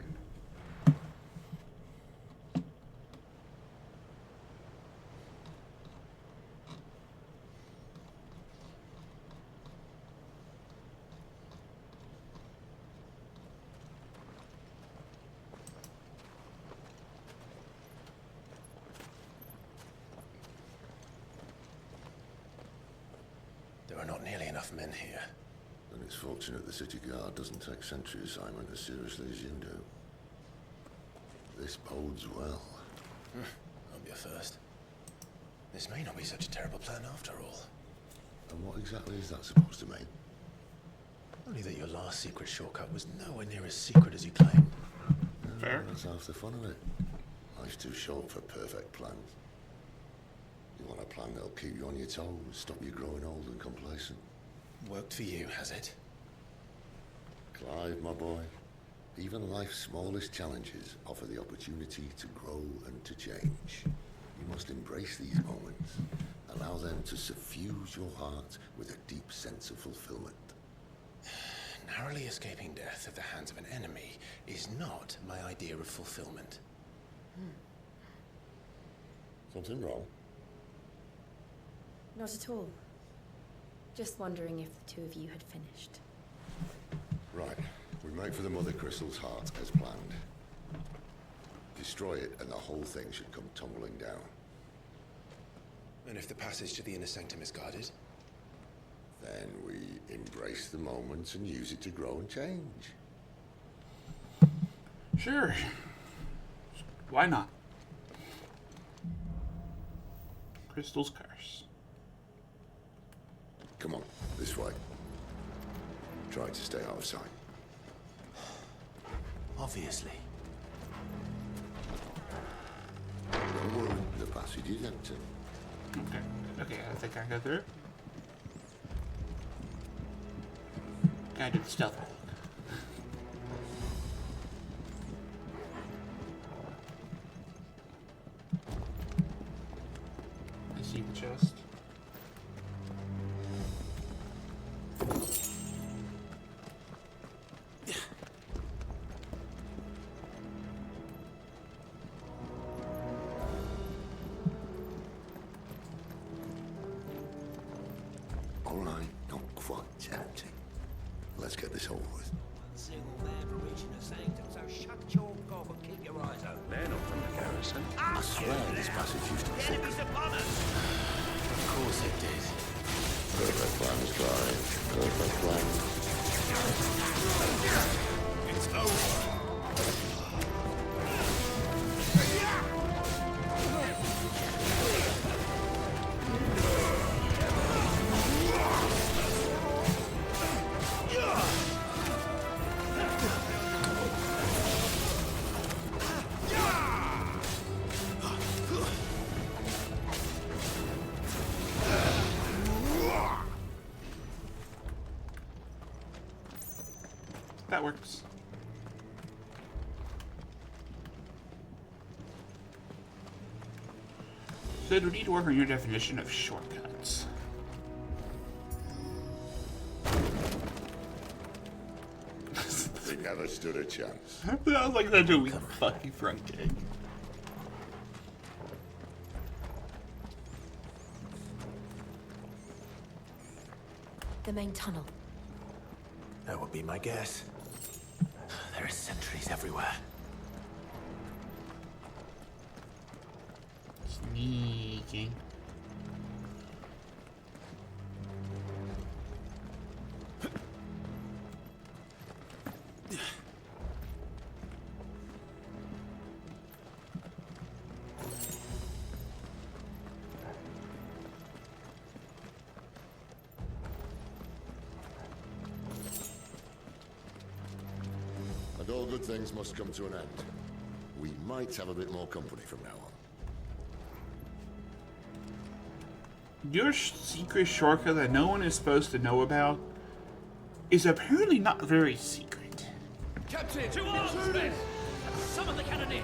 There are not nearly enough men here.
Then it's fortunate the city guard doesn't take sentry assignment as seriously as you do. This bodes well.
I'll be a first. This may not be such a terrible plan after all.
And what exactly is that supposed to mean?
Only that your last secret shortcut was nowhere near as secret as you claimed.
Fair.
That's half the fun of it. Life's too short for perfect plans. You want a plan that'll keep you on your toes, stop you growing old and complacent.
Worked for you, has it?
Clive, my boy, even life's smallest challenges offer the opportunity to grow and to change. You must embrace these moments, allow them to suffuse your heart with a deep sense of fulfillment.
Narrowly escaping death at the hands of an enemy is not my idea of fulfillment.
Something wrong?
Not at all. Just wondering if the two of you had finished.
Right. We make for the Mother Crystal's heart as planned. Destroy it and the whole thing should come tumbling down.
And if the passage to the inner sanctum is guarded?
Then we embrace the moment and use it to grow and change.
Sure. Why not? Crystal's curse.
Come on, this way. Try to stay out of sight.
Obviously.
Don't worry, the passage is empty.
Okay. Okay, I think I can go through. Gotta do the stealth roll. I see the chest.
All right, not quite empty. Let's get this over with.
Single man for reaching the sanctum, so shut your gob and keep your eyes open.
They're not from the garrison.
I swear this passage used to be full.
Enemies upon us!
Of course it did.
Perfect plans, Clive. Perfect plans.
It's over!
That works. So we need to work on your definition of shortcuts.
They never stood a chance.
I was like such a weak fucking fruitcake.
The main tunnel.
That would be my guess. There are sentries everywhere.
Sneaking.
And all good things must come to an end. We might have a bit more company from now on.
Your secret shortcut that no one is supposed to know about is apparently not very secret.
Captain! To arms, men! Summon the cannoneer!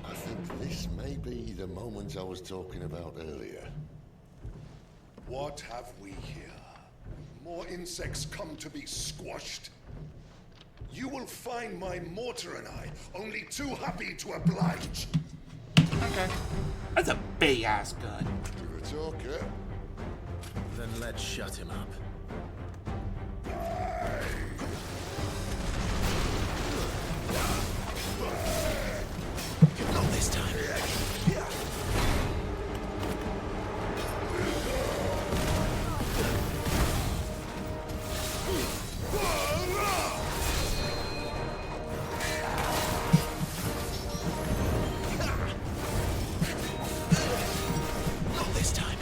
I think this may be the moment I was talking about earlier.
What have we here? More insects come to be squashed? You will find my mortar and I only too happy to oblige.
Okay. That's a big ass gun.
You're a talker.
Then let's shut him up. Not this time. Not this time.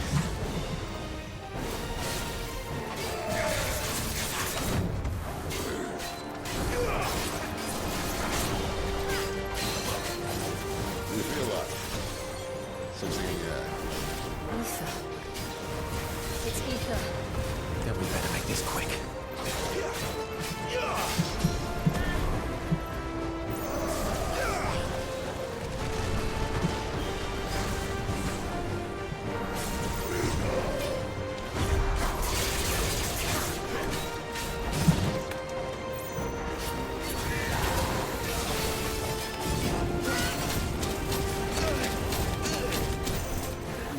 Do you feel that? Something in there.
Ether. It's ether.
Then we better make this quick.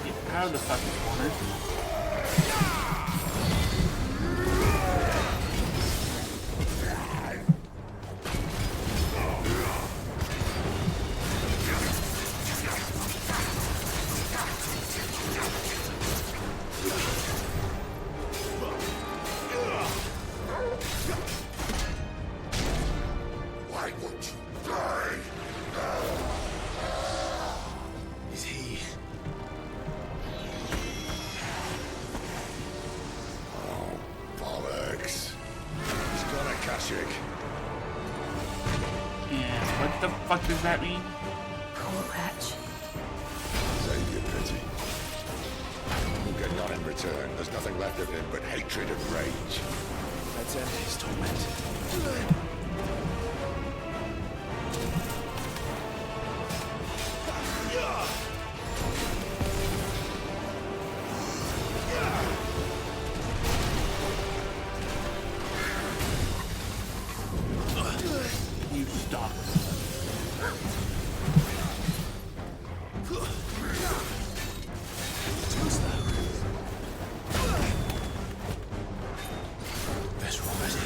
Get out of the fucking corner. fuck does that mean?
Poor wretch.
Save your pity. We'll get none in return. There's nothing left of him but hatred and rage.
Let's end his torment.
You stop.
Best one ready.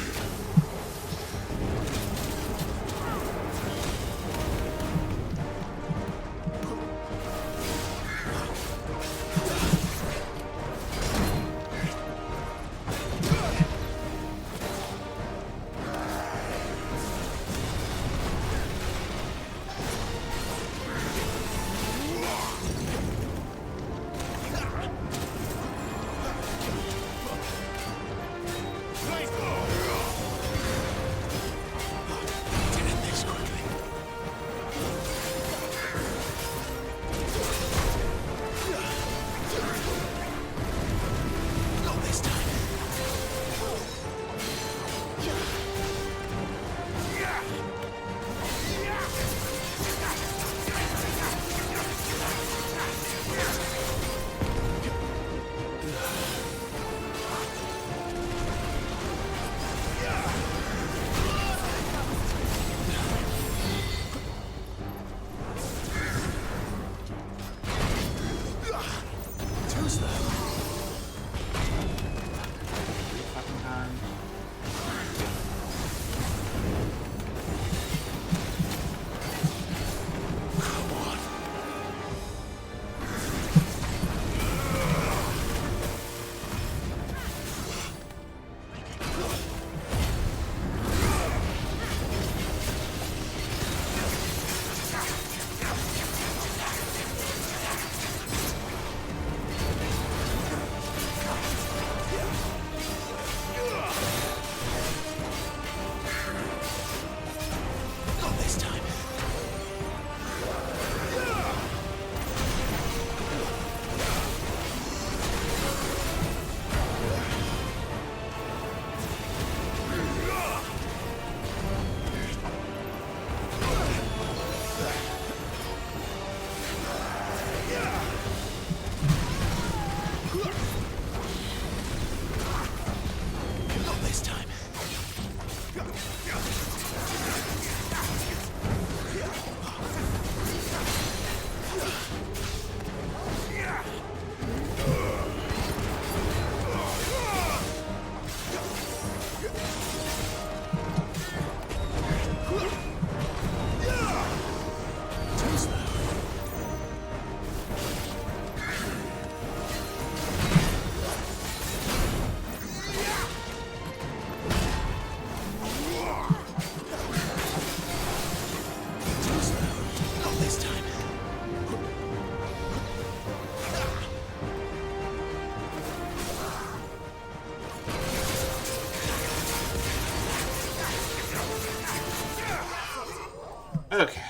Okay.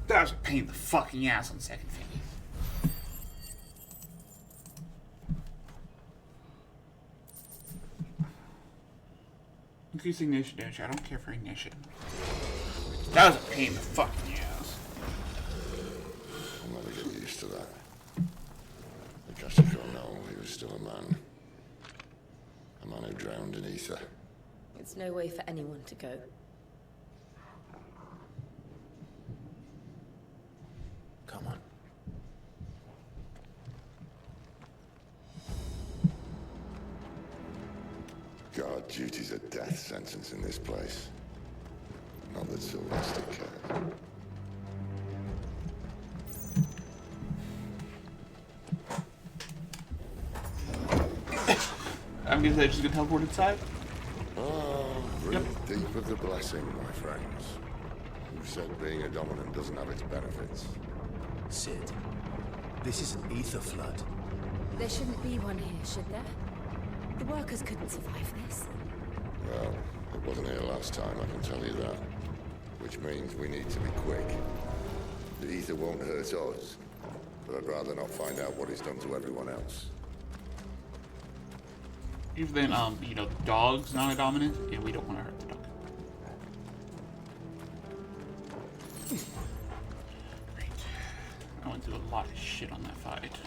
That was a pain in the fucking ass on second thinking. Increase ignition damage. I don't care for ignition. That was a pain in the fucking ass.
I'll never get used to that. The Kashiko know he was still a man. A man who drowned in ether.
It's no way for anyone to go.
Come on.
Guard duty's a death sentence in this place. Not that Sylvester cares.
I'm guessing just gonna teleport inside?
Oh, breathe deep of the blessing, my friends. Who said being a dominant doesn't have its benefits?
Sid, this is an ether flood.
There shouldn't be one here, should there? The workers couldn't survive this.
Well, it wasn't here last time, I can tell you that. which means we need to be quick. The ether won't hurt us, but I'd rather not find out what it's done to everyone else.
Even then, you know, dog's not a dominant, and we don't want to hurt the dog. Great. I went through a lot of shit on that fight.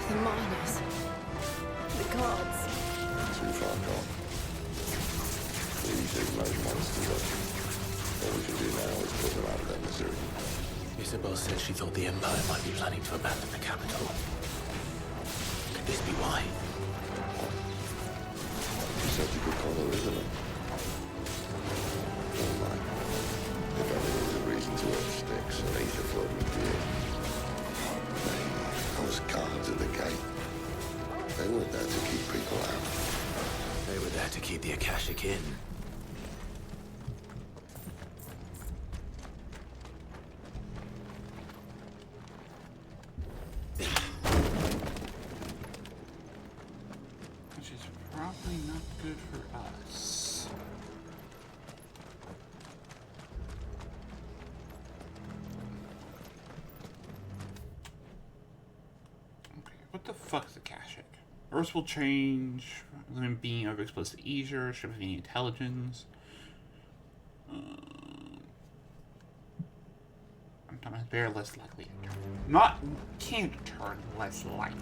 The miners. The guards.
Too far gone. These big made monsters up. All we can do now is put them out of their misery.
Isabel said she thought the Empire might be planning to abandon the capital. Could this be why?
She's such a good caller, isn't it? Never mind. If ever there was a reason to earn sticks, an ether flood would be it. Those guards at the gate. They weren't there to keep people out.
They were there to keep the Akashic in.
Which is probably not good for us. Okay, what the fuck's the Akashic? Earth will change. Living being overexposed to Aesir. Should have any intelligence. Sometimes very less likely. Not can't turn less likely.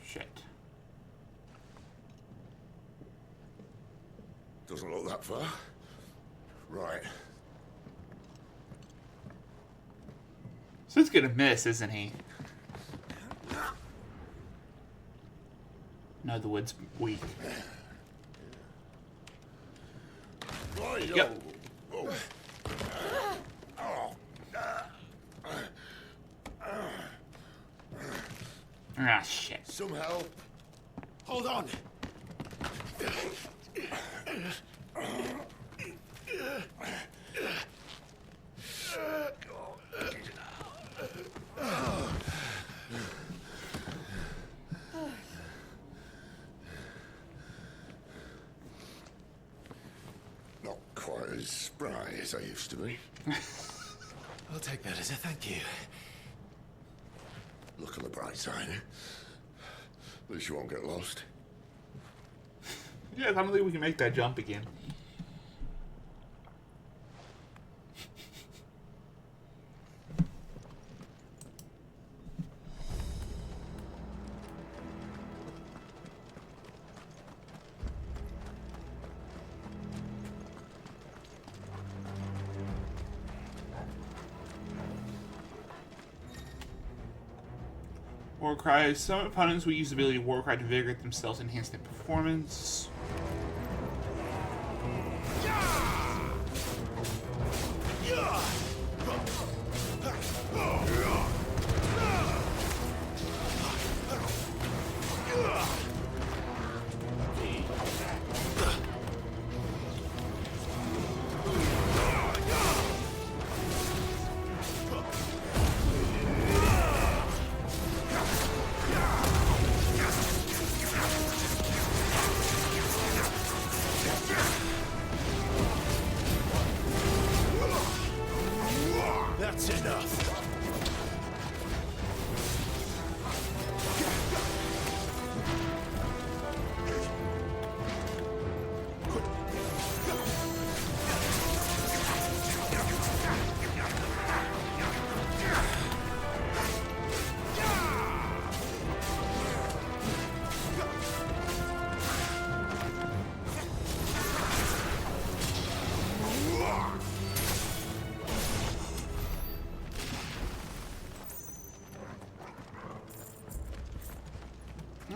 Shit.
Doesn't look that far. Right.
So he's gonna miss, isn't he? No, the wood's weak. Yep. Ah, shit.
Some help. Hold on. Not quite as spry as I used to be.
I'll take that as a thank you.
Look on the bright side. At least you won't get lost.
Yeah, I don't think we can make that jump again. Warcry. Some opponents will use the ability of Warcry to invigorate themselves and enhance their performance.
That's enough.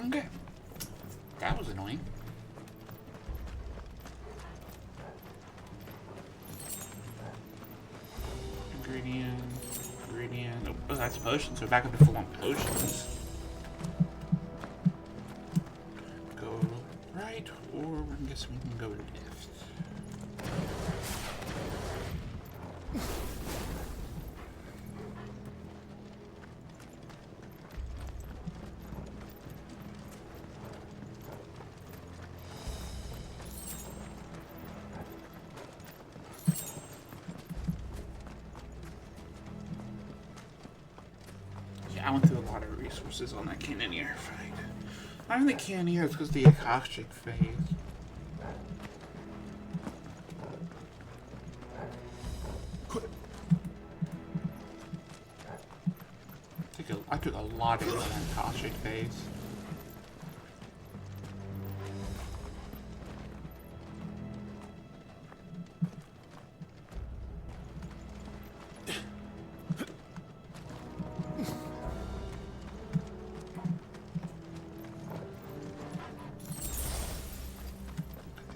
Okay. That was annoying. Ingredient. Oh, that's potions. So back up to full on potions. Go right, or I guess we can go left. I went through a lot of resources on that Cannoneer fight. Not even the Cannoneer, it's because the Akashic phase. I took a lot of that Akashic phase.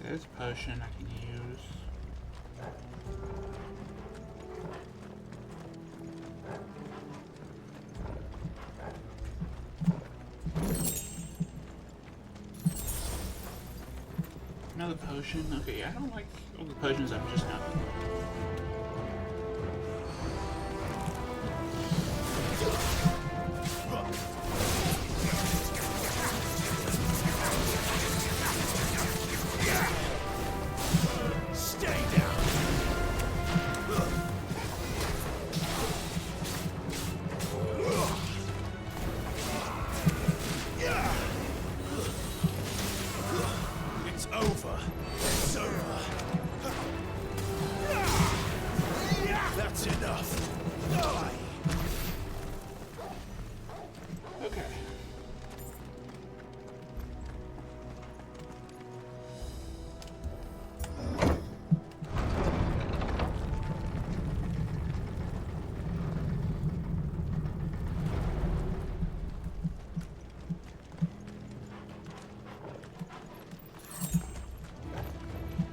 There's a potion I can use. Another potion. Okay, I don't like all the potions I've just done.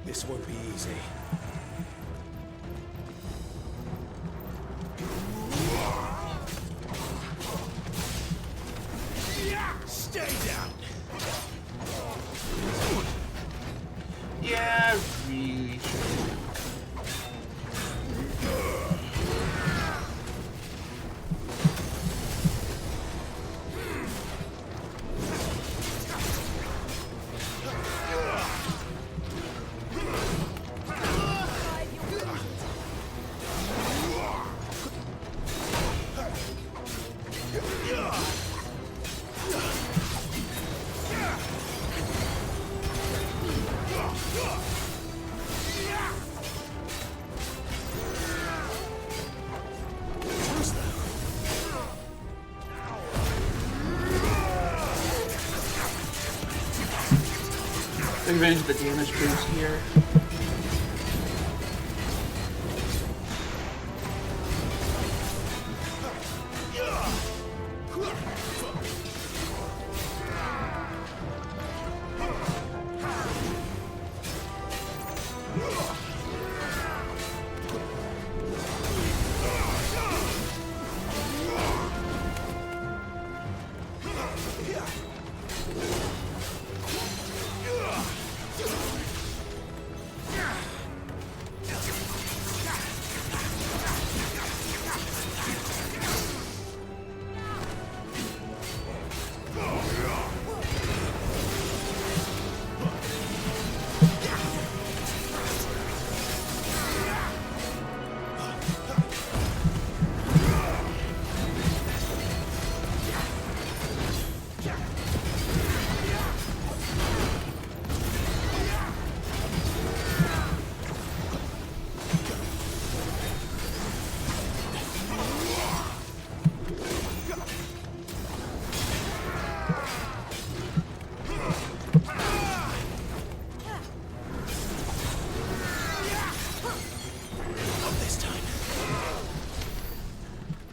This won't be easy.
Stay down!
Yeah, really should. Take advantage of the damage boost here.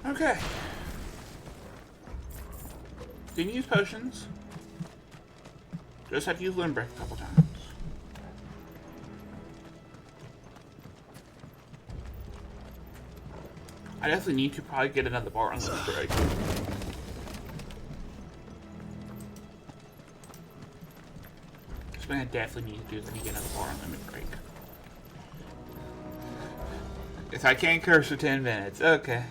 Okay. Didn't use potions. Just had to use Limbrick a couple times. I definitely need to probably get another bar on the break. Something I definitely need to do is I need to get another bar on limit break. If I can't curse for 10 minutes, okay.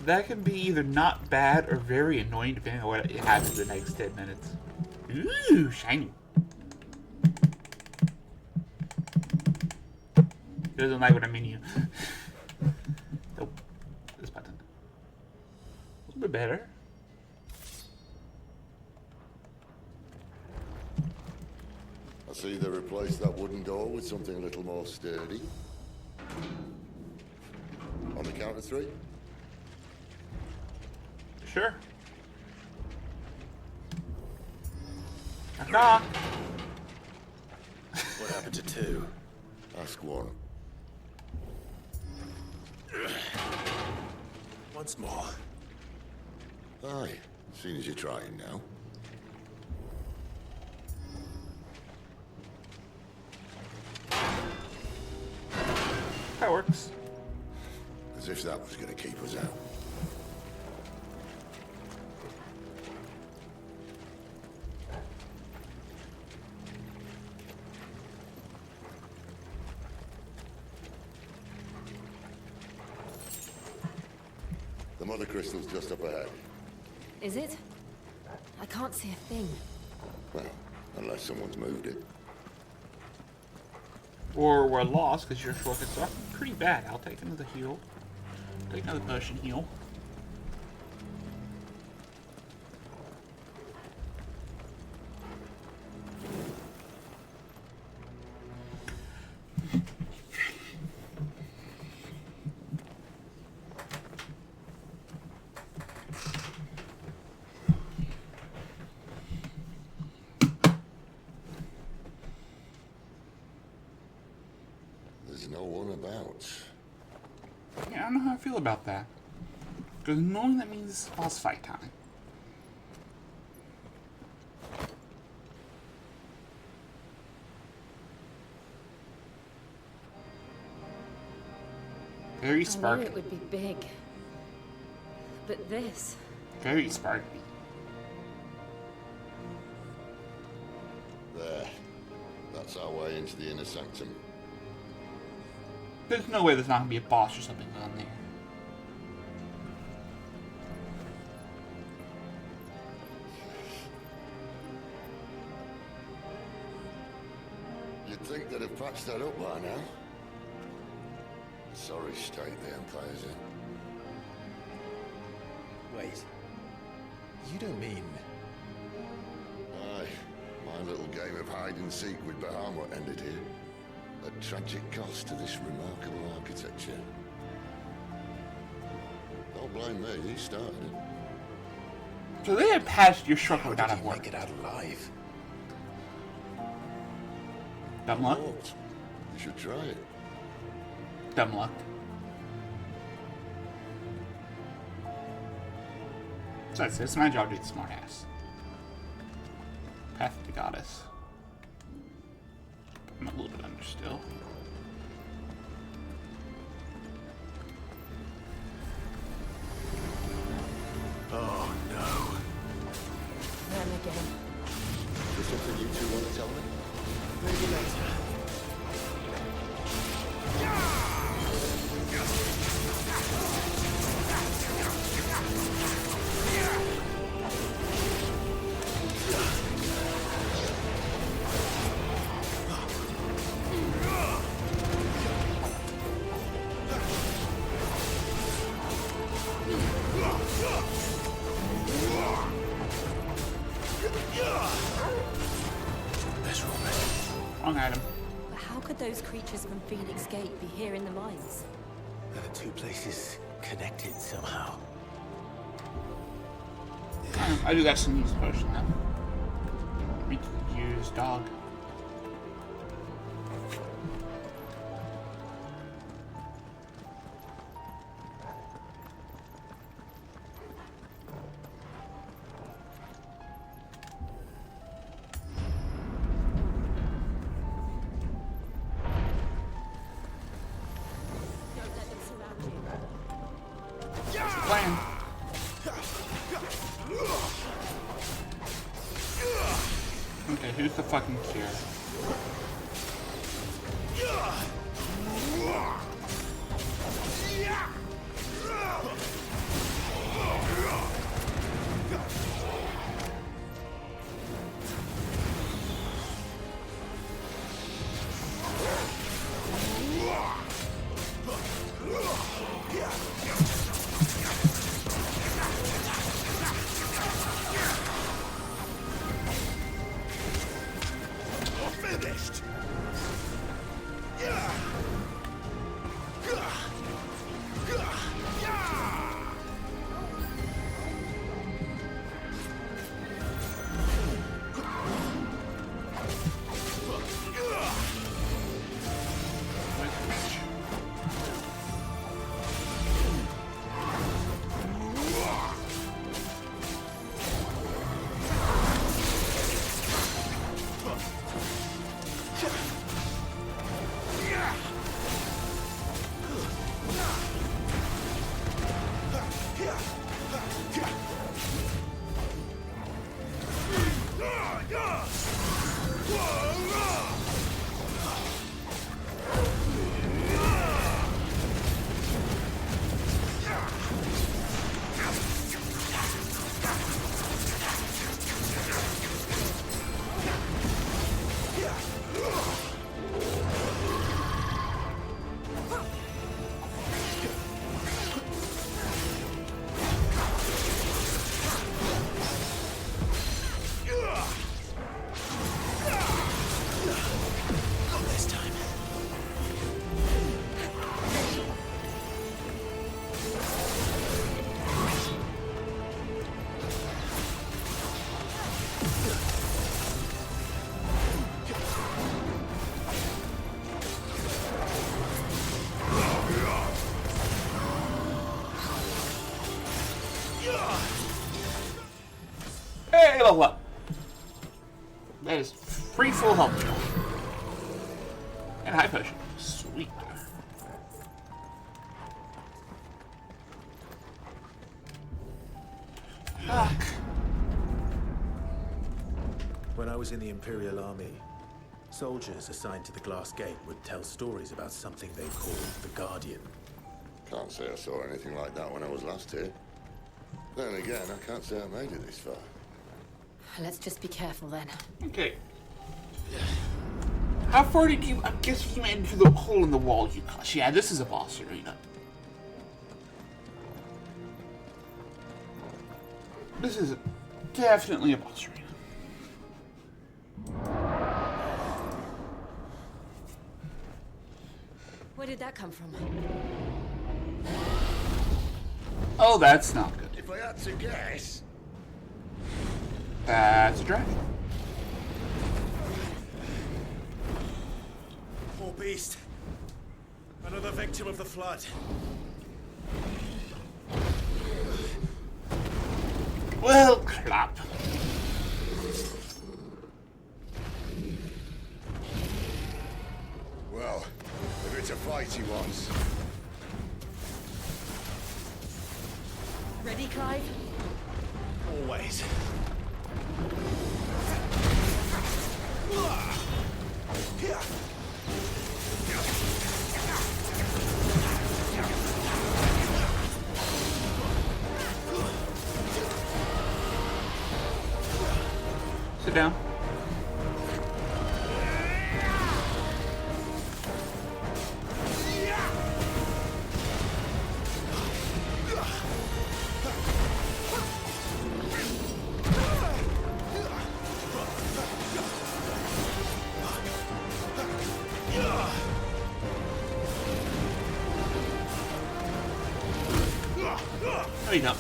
That can be either not bad or very annoying depending on what happens in the next 10 minutes. Ooh, shiny. It doesn't like what I mean you. Nope. This button. A little bit better.
I see they replaced that wooden door with something a little more sturdy. On the count of 3?
Sure. Knock.
What happened to 2?
Ask 1.
Once more.
Aye, seeing as you're trying now.
That works.
As if that was going to keep us out. The mother crystal's just up ahead.
Is it? I can't see a thing.
Well, unless someone's moved it.
Or we're lost because your short gets off pretty bad. I'll take another heal. Take another potion heal.
There's no one about.
Yeah, I don't know how I feel about that. Because knowing that means it's boss fight time. Very
I knew
sparkly.
it would be big. But this...
Very sparkly.
There. That's our way into the inner sanctum.
There's no way there's not going to be a boss or something on there.
You'd think they'd have patched that up by now. Sorry state the Empire's in.
Wait. You don't mean...
Aye. My little game of hide-and-seek with Bahamut ended here. A tragic cost to this remarkable architecture. Don't blame me, he started it.
So they had patched your struggle
How
without
did
a
he
work.
make it out alive?
Dumb luck?
You should try it.
Dumb luck. So it's my job to be the smart ass. Path to the goddess. I'm a little bit under still.
Oh no.
Them again.
Is there something you two want to tell me?
Maybe later.
Wrong item.
But how could those creatures from Phoenix Gate be here in the mines?
Are the two places connected somehow?
I do got some use potion though. We could use dog. the fucking cure.
Finished!
Hey, level up. That is free full health. And high potion. Sweet. Fuck.
When I was in the Imperial Army, soldiers assigned to the Glass Gate would tell stories about something they called the Guardian.
Can't say I saw anything like that when I was last here. Then again, I can't say I made it this far.
Let's just be careful then.
Okay. How far did you... I guess you made it through the hole in the wall you caused. Yeah, this is a boss arena. This is definitely a boss arena.
Where did that come from?
Oh, that's not good.
If I had to guess...
That's a dragon.
Poor beast. Another victim of the flood.
Well, crap.
Well, if it's a fight he wants.
Ready, Clive?
Always.
Sit down. No, you don't.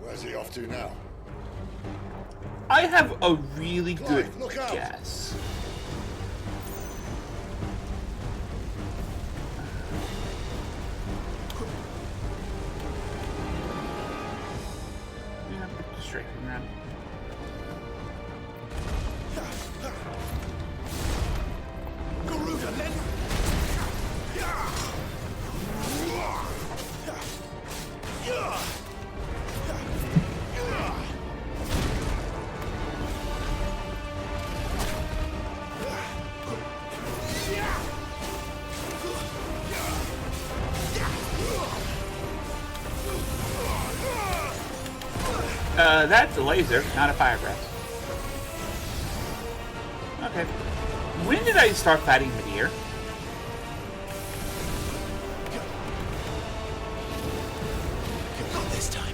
Where's he off to now?
I have a really good
Clive, look out.
guess. Yeah, striking around.
Garuda, let...
That's a laser, not a fire breath. Okay. When did I start fighting Midir?
Not this time.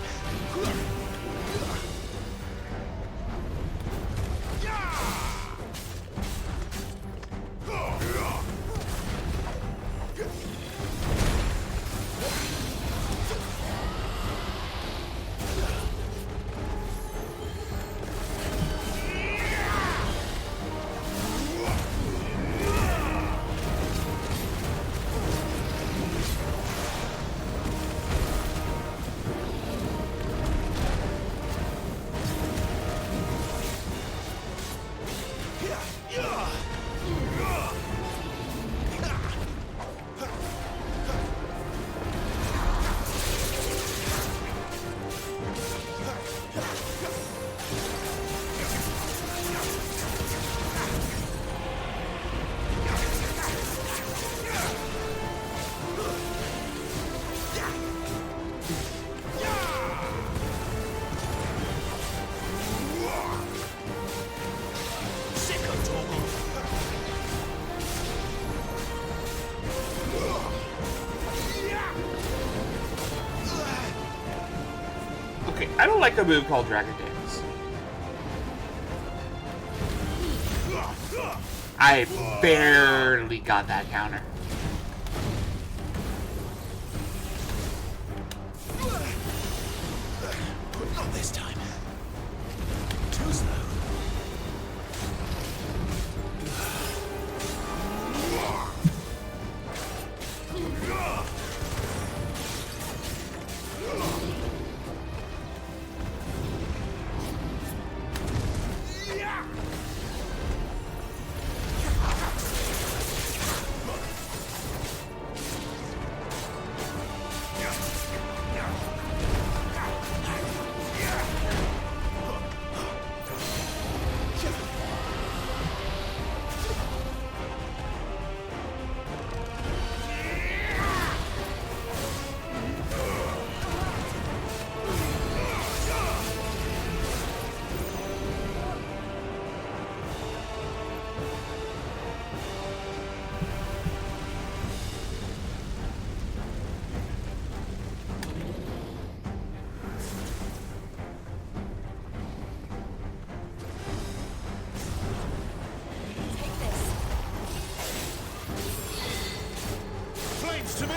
Okay, I don't like a move called Dragon Dance. I barely got that counter.
Not this time. Too slow.
Flames to me!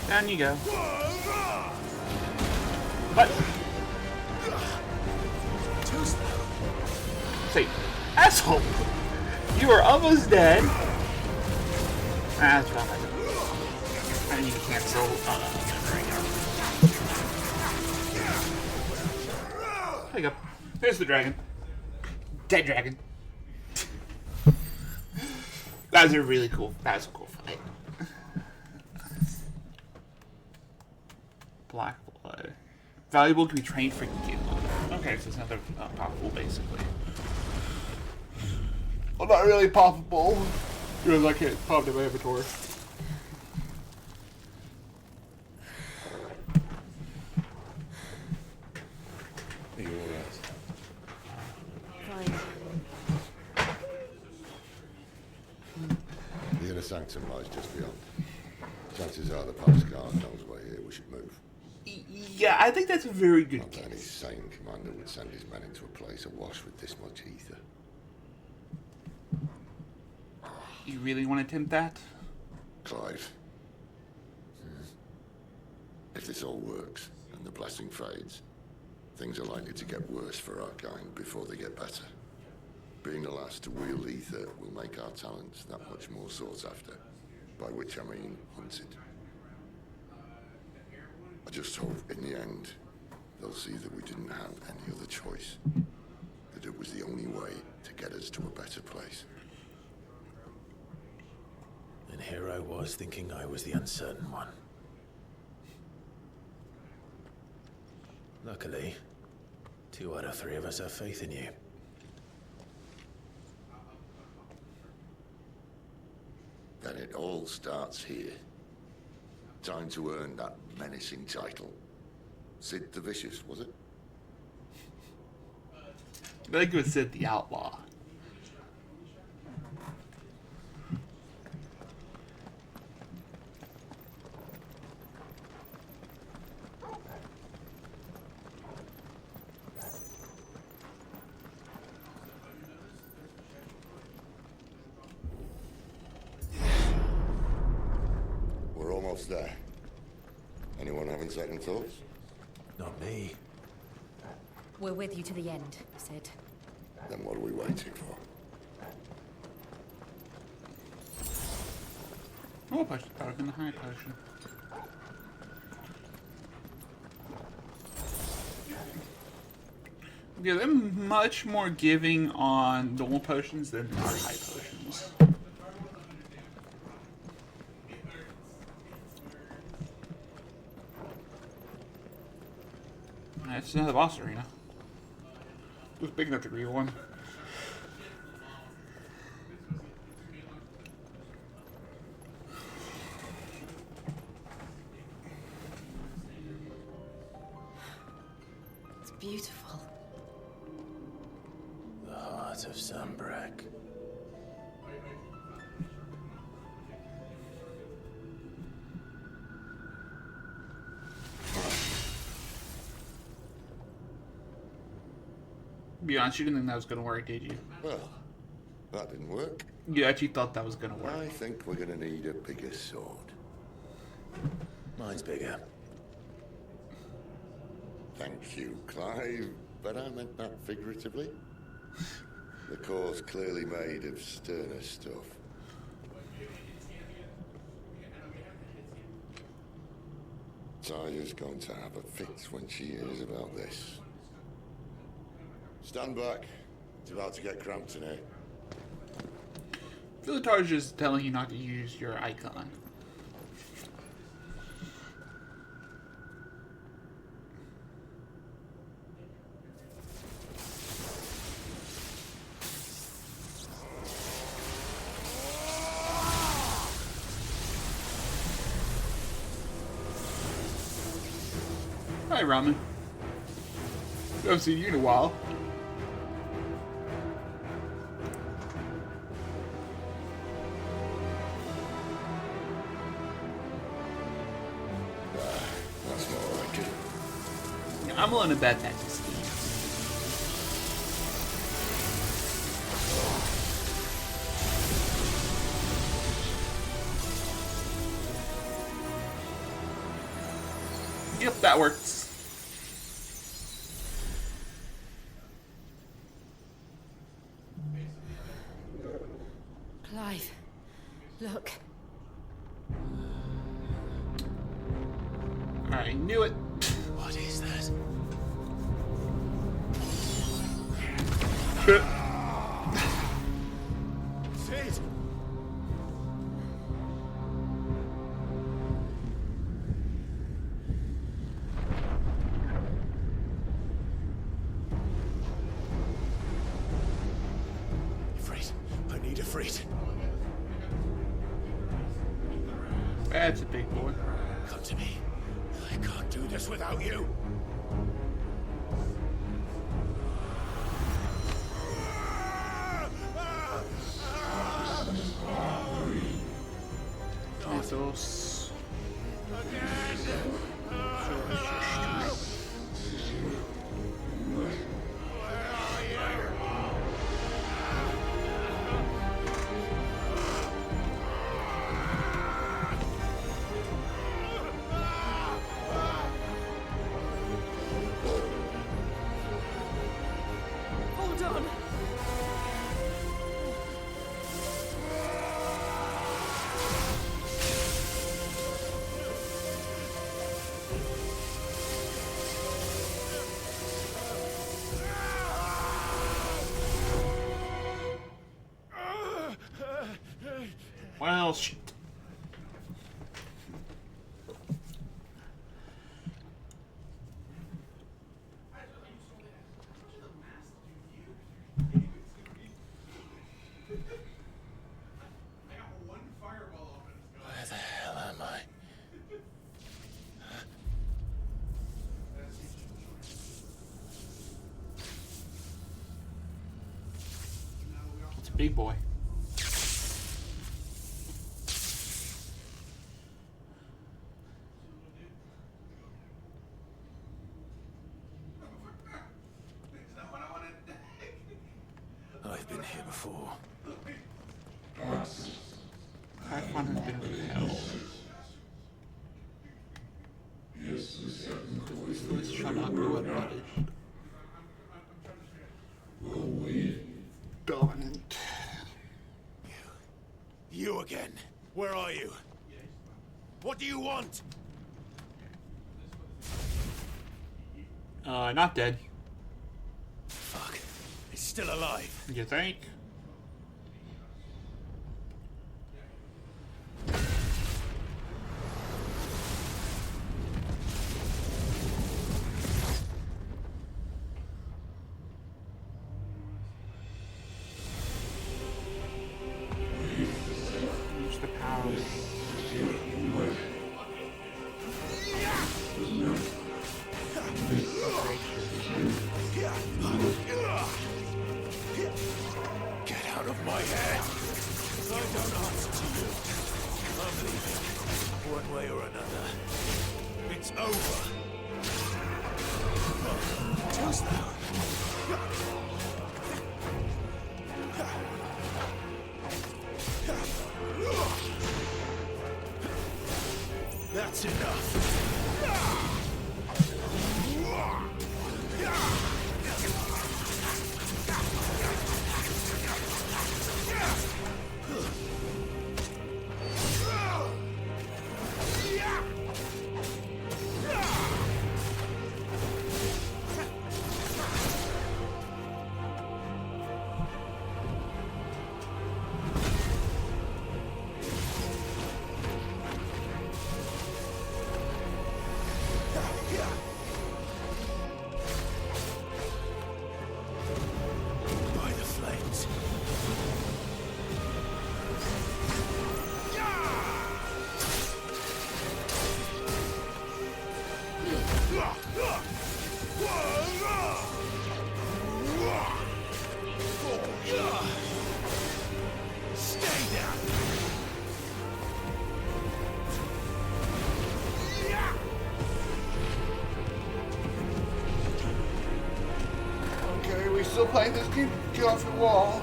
Down you go. What?
Too slow.
Say, asshole! You are almost dead. Ah, that's wrong. I need to cancel. There you go. There's the dragon. Dead dragon. That was a really cool. That was a cool fight. Black blood. Valuable to be trained for guild. Okay, so it's another poppable, basically. Well, not really poppable, because I can't pop to my inventory.
Are you alright?
Fine.
The inner sanctum lies just beyond. Chances are the palace guard knows we should move.
Yeah, I think that's a very good
Not that any sane commander would send his men into a place awash with this much ether.
You really want to attempt that?
Clive. If this all works, and the blessing fades, things are likely to get worse for our kind before they get better. Being the last to wield ether will make our talents that much more sought after, by which I mean hunted. I just hope in the end, they'll see that we didn't have any other choice. That it was the only way to get us to a better place.
And here I was thinking I was the uncertain one. Luckily, 2 out of 3 of us have faith in you.
Then it all starts here. Time to earn that menacing title. Sid the Vicious, was it?
I think it was Sid the Outlaw.
We're almost there. Anyone having second thoughts?
Not me.
We're with you to the end, Sid.
Then what are we waiting for?
More potion power than the high potion. Yeah, they're much more giving on normal potions than our high potions. It's another boss arena. It was big enough to be one.
It's beautiful.
The heart of Sunbreak.
Be honest, you didn't think that was gonna work, did you?
Well, that didn't work.
You actually thought that was gonna work.
I think we're gonna need a bigger sword.
Mine's bigger.
Thank you, Clive, but I meant that figuratively. The core's clearly made of sterner stuff. Taya's going to have a fit when she hears about this. Stand back. It's about to get cramped in here.
Philotar's just telling you not to use your icon. Hi, Ramen. I haven't seen you in a while.
That's more like it.
I'm willing to bet that's Steve. Yep, that works.
Clive, look.
I knew it.
What is that?
Sid!
Ifrit, I need Ifrit.
That's a big boy.
Come to me. I can't do this without you.
Mythos.
on.
Well, shit.
Where the hell am I?
It's a big boy.
I've been here before.
Typhon has been with hell. This shall not go unpunished. Dominant.
You again. Where are you? What do you want?
Not dead.
Fuck. It's still alive.
You think? Use the power.
Get out of my head! I don't answer to you. I'm leaving. One way or another. It's over. Just now. That's enough. By the flames. Stay down.
Okay, we still playing this game? Get off the wall.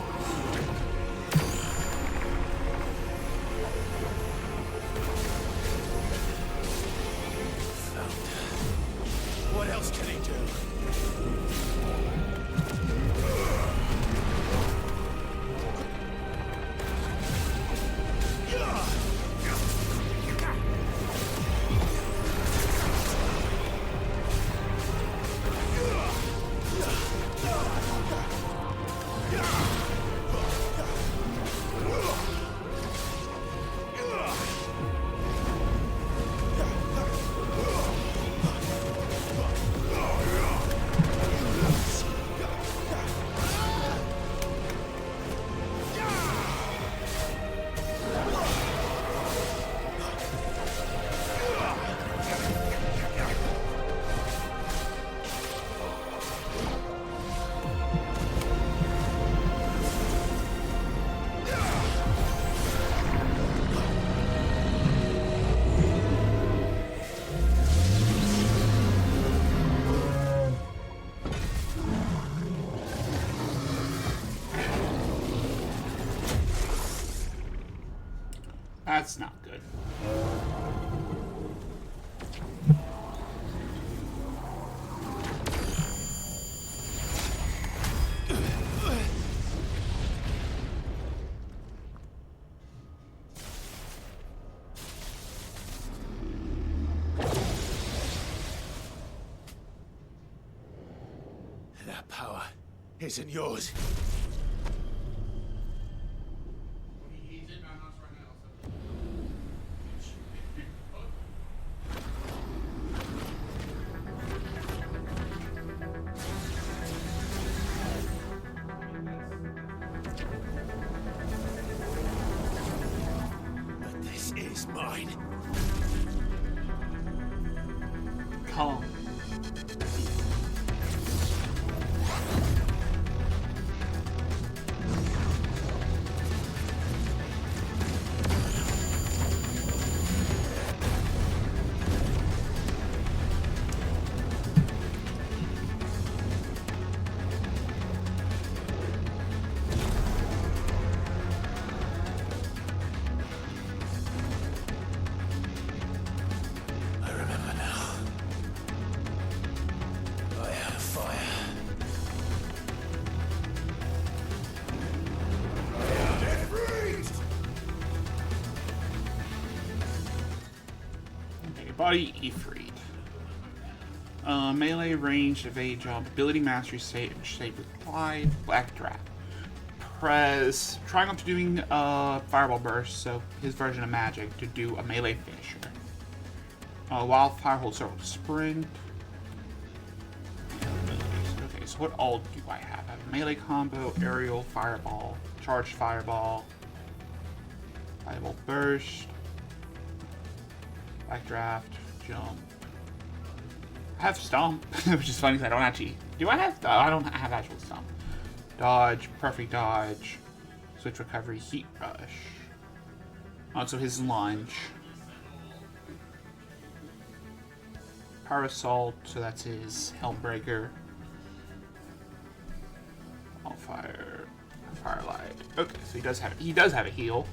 What else can he do?
That's not good.
isn't yours. But this is mine.
Calm.
I remember now. I had a fire.
Okay, body Ifrit. Melee, range, evade, jump, ability, mastery, save with glide, black draft. Press triangle to doing fireball burst, so his version of magic, to do a melee finisher. Wildfire, hold circle to sprint. Okay, so what all do I have? I have a melee combo, aerial, fireball, charged fireball, fireball burst, black draft, jump. I have stomp, which is funny because I don't actually. Do I have? I don't have actual stomp. Dodge, perfect dodge, switch recovery, heat rush. Also his lunge. Power assault, so that's his Helmbreaker. All fire, firelight. Okay, so he does have a heal.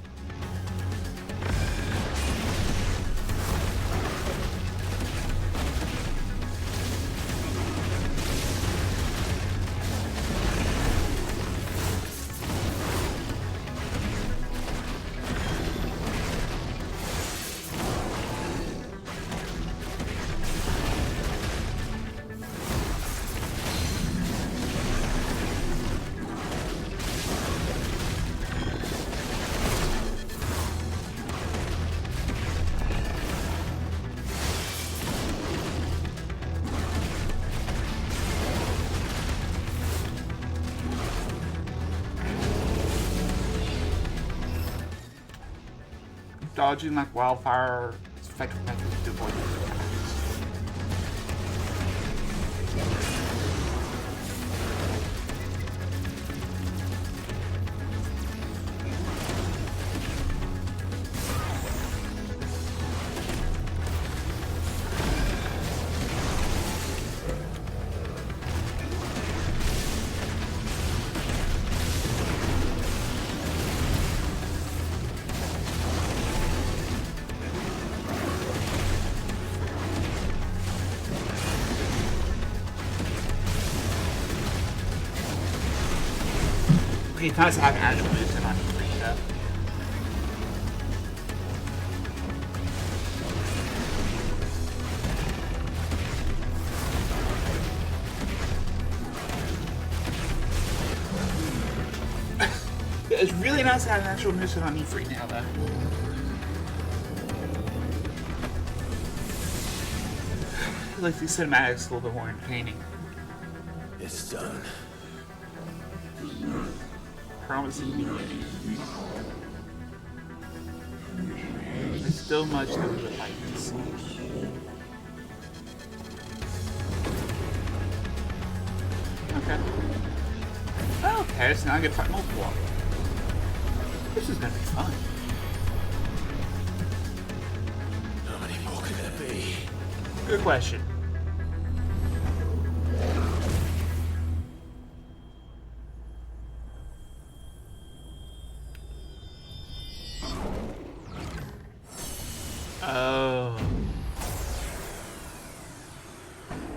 Dodging like wildfire is effective method to avoid those attacks. It's nice to have actual moves and not just free stuff. It's really nice to have an actual moveset on Ifrit now, though. I like these cinematics a little bit more entertaining.
It's done.
Promising beginning. There's still much that we would like to see. Okay. Okay, so now I get to fight multiple. This is gonna be fun.
How many more can there be?
Good question. Oh.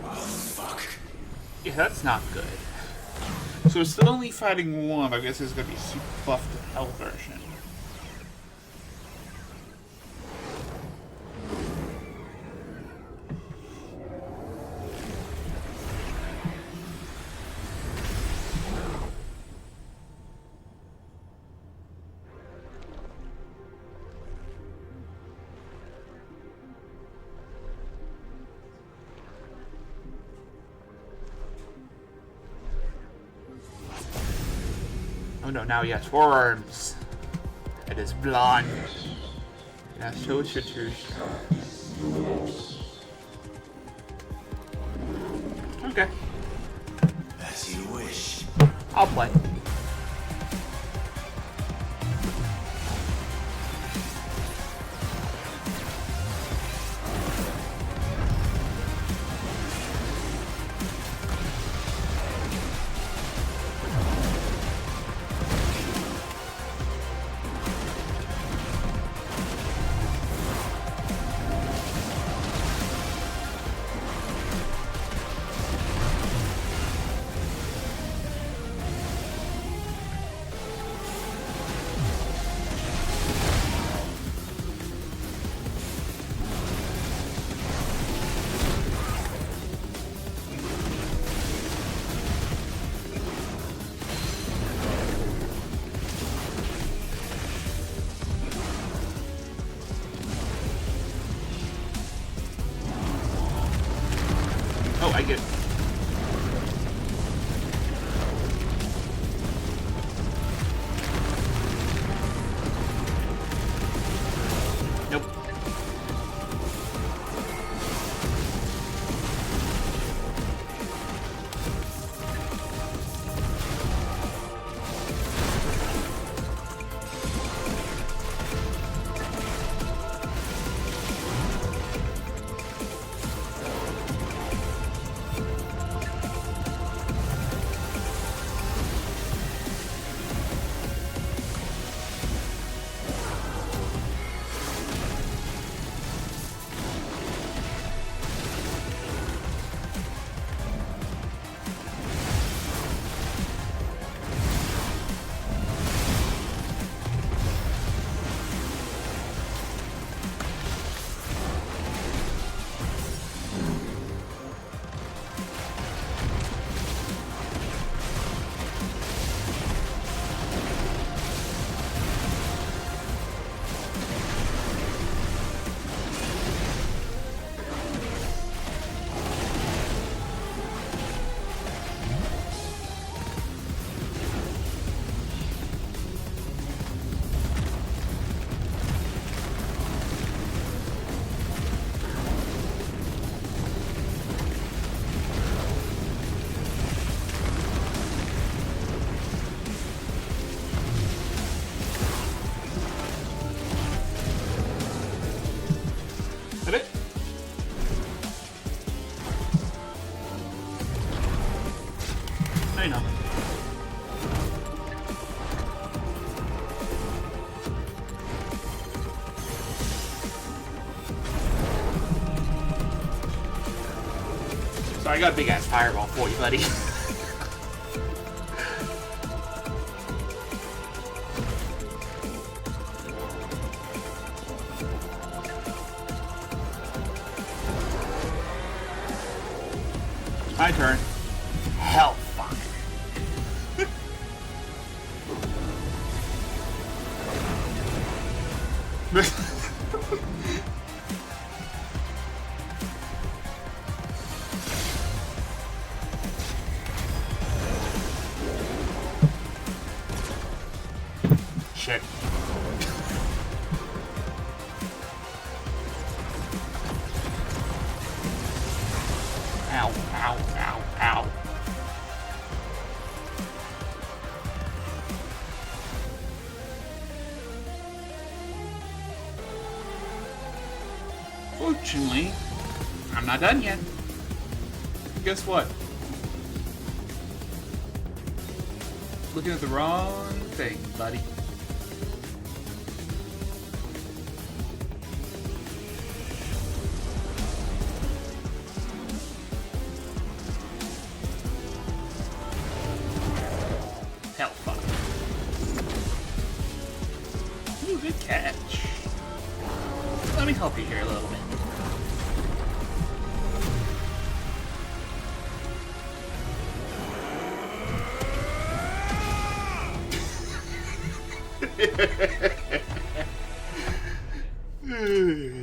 Oh, fuck.
Yeah, that's not good. So we're still only fighting one, I guess it's gonna be super buffed to hell version. Oh no, now he has forearms. It is blonde. Yeah, so chartreuse. Okay.
As you wish.
I'll play. Oh, I get it. Nope. Hit it. No, you're not. So I got a big ass fireball for you, buddy. My turn. Hellfire. Shit. Ow, ow, ow, ow. Fortunately, I'm not done yet. Guess what? Looking at the wrong thing, buddy. Hellfire. Ooh, good catch. Let me help you here a little bit.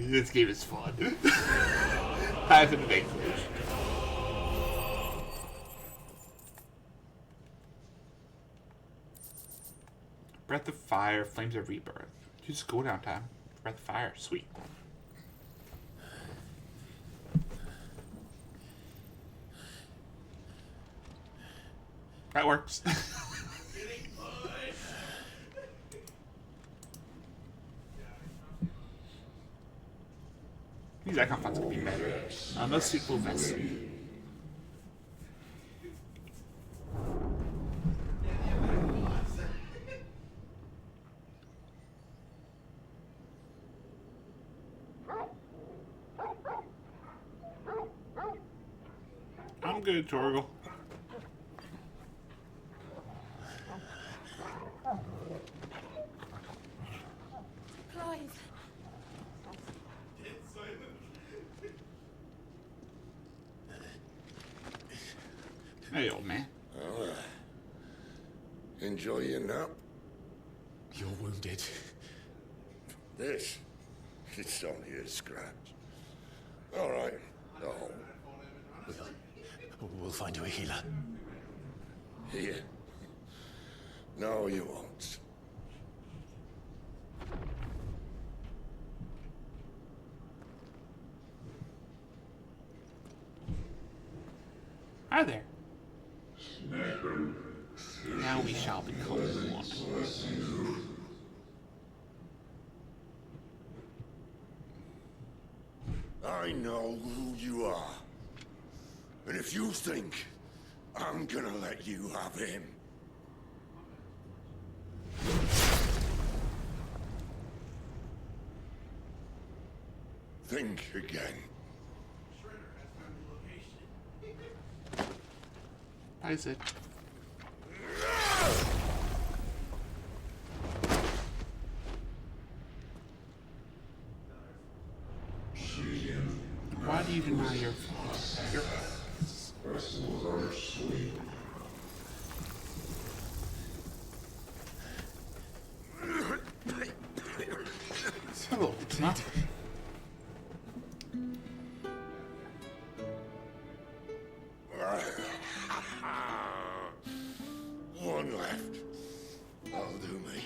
This game is fun. Time for the big push. Breath of Fire, Flames of Rebirth. Just cooldown time. Breath of Fire, sweet. That works. These icon fonts could be better. Most suitable vest. I'm good, Torgal.
Clive.
Hey, old man.
Well, enjoy your nap.
You're wounded.
This? It's only a scratch. All right. Oh.
We'll find you a healer.
Here? No, you won't.
Hi there. Now we shall become one.
I know who you are. And if you think I'm gonna let you have him... think again.
Isaac. Why do you deny your so, huh?
One left. That'll do me.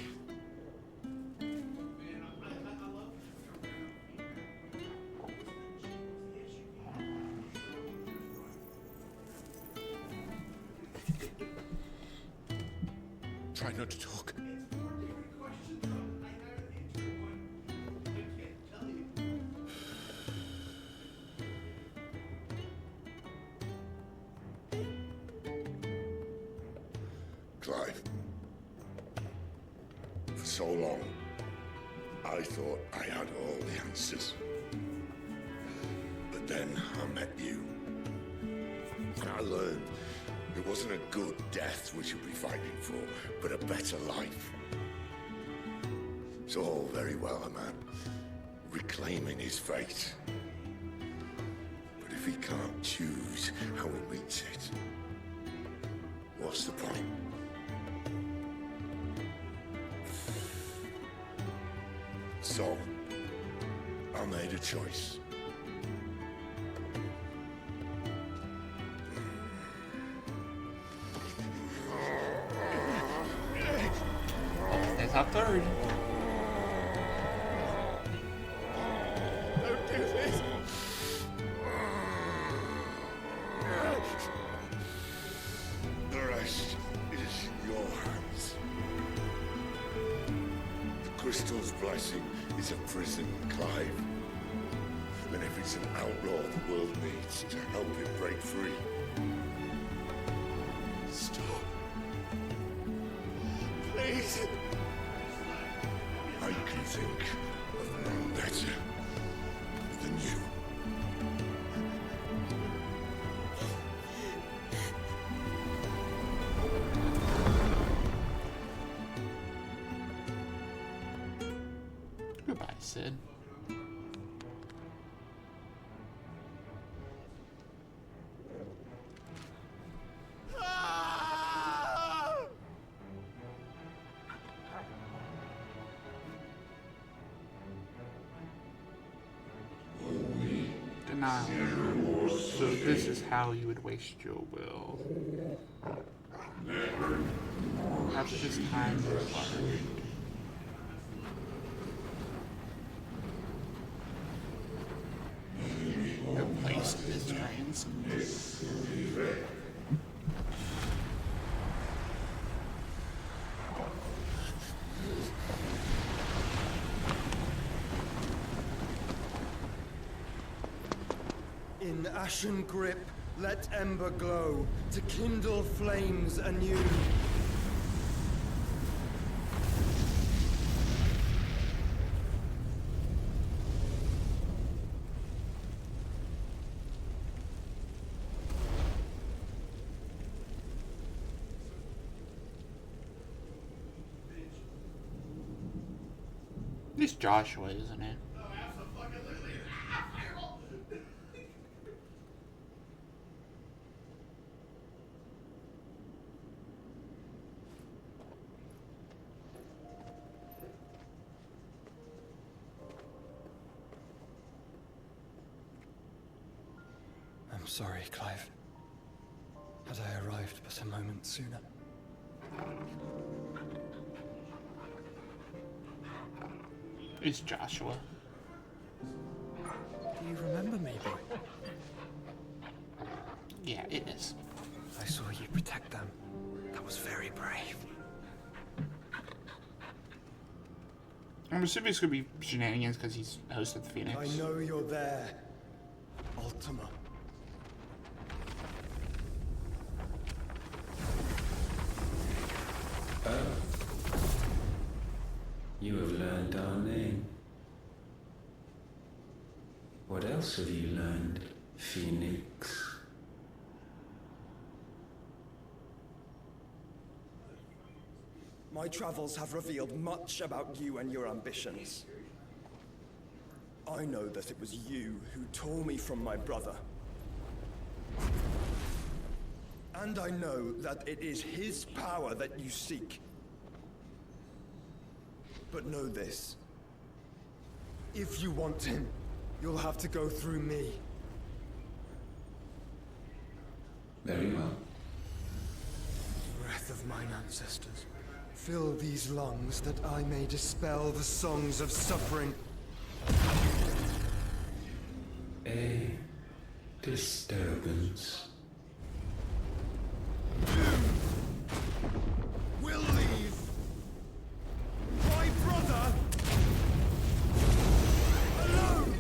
Try not to talk.
Clive. For so long, I thought I had all the answers. But then I met you. And I learned it wasn't a good death we should be fighting for, but a better life. It's all very well, a man reclaiming his fate. But if he can't choose how he meets it, what's the point? So, I made a choice.
There's our third.
Don't do this! The rest is in your hands. The Crystal's blessing is a prison, Clive. And if it's an outlaw the world needs to help it break free. Stop. Please. I can think of none better than you.
Goodbye, Sid. Denial. So this is how you would waste your will. Perhaps it's just time to learn. Replace his trains.
In ashen grip, let ember glow, to kindle flames anew.
It's Joshua, isn't it?
I'm sorry, Clive. Had I arrived but a moment sooner.
It's Joshua.
Do you remember me, boy?
Yeah, it is.
I saw you protect them. That was very brave.
I'm assuming it's gonna be shenanigans because he's hosted the Phoenix.
I know you're there, Ultima.
Oh. You have learned our name. What else have you learned, Phoenix?
My travels have revealed much about you and your ambitions. I know that it was you who tore me from my brother. And I know that it is his power that you seek. But know this. If you want him, you'll have to go through me.
Very well.
Breath of mine ancestors, fill these lungs that I may dispel the songs of suffering.
A disturbance.
We'll leave. My brother alone.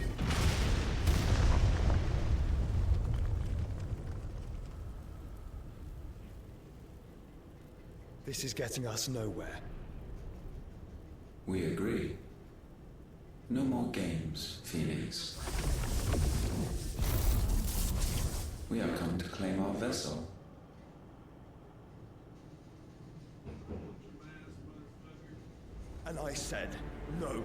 This is getting us nowhere.
We agree. No more games, Phoenix. We have come to claim our vessel.
And I said no.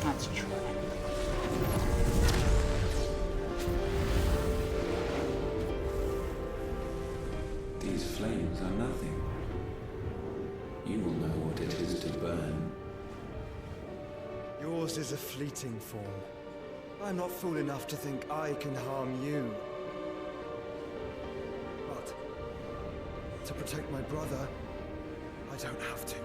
That's true.
These flames are nothing. You will know what it is to burn.
Yours is a fleeting form. I'm not fool enough to think I can harm you. But to protect my brother, I don't have to.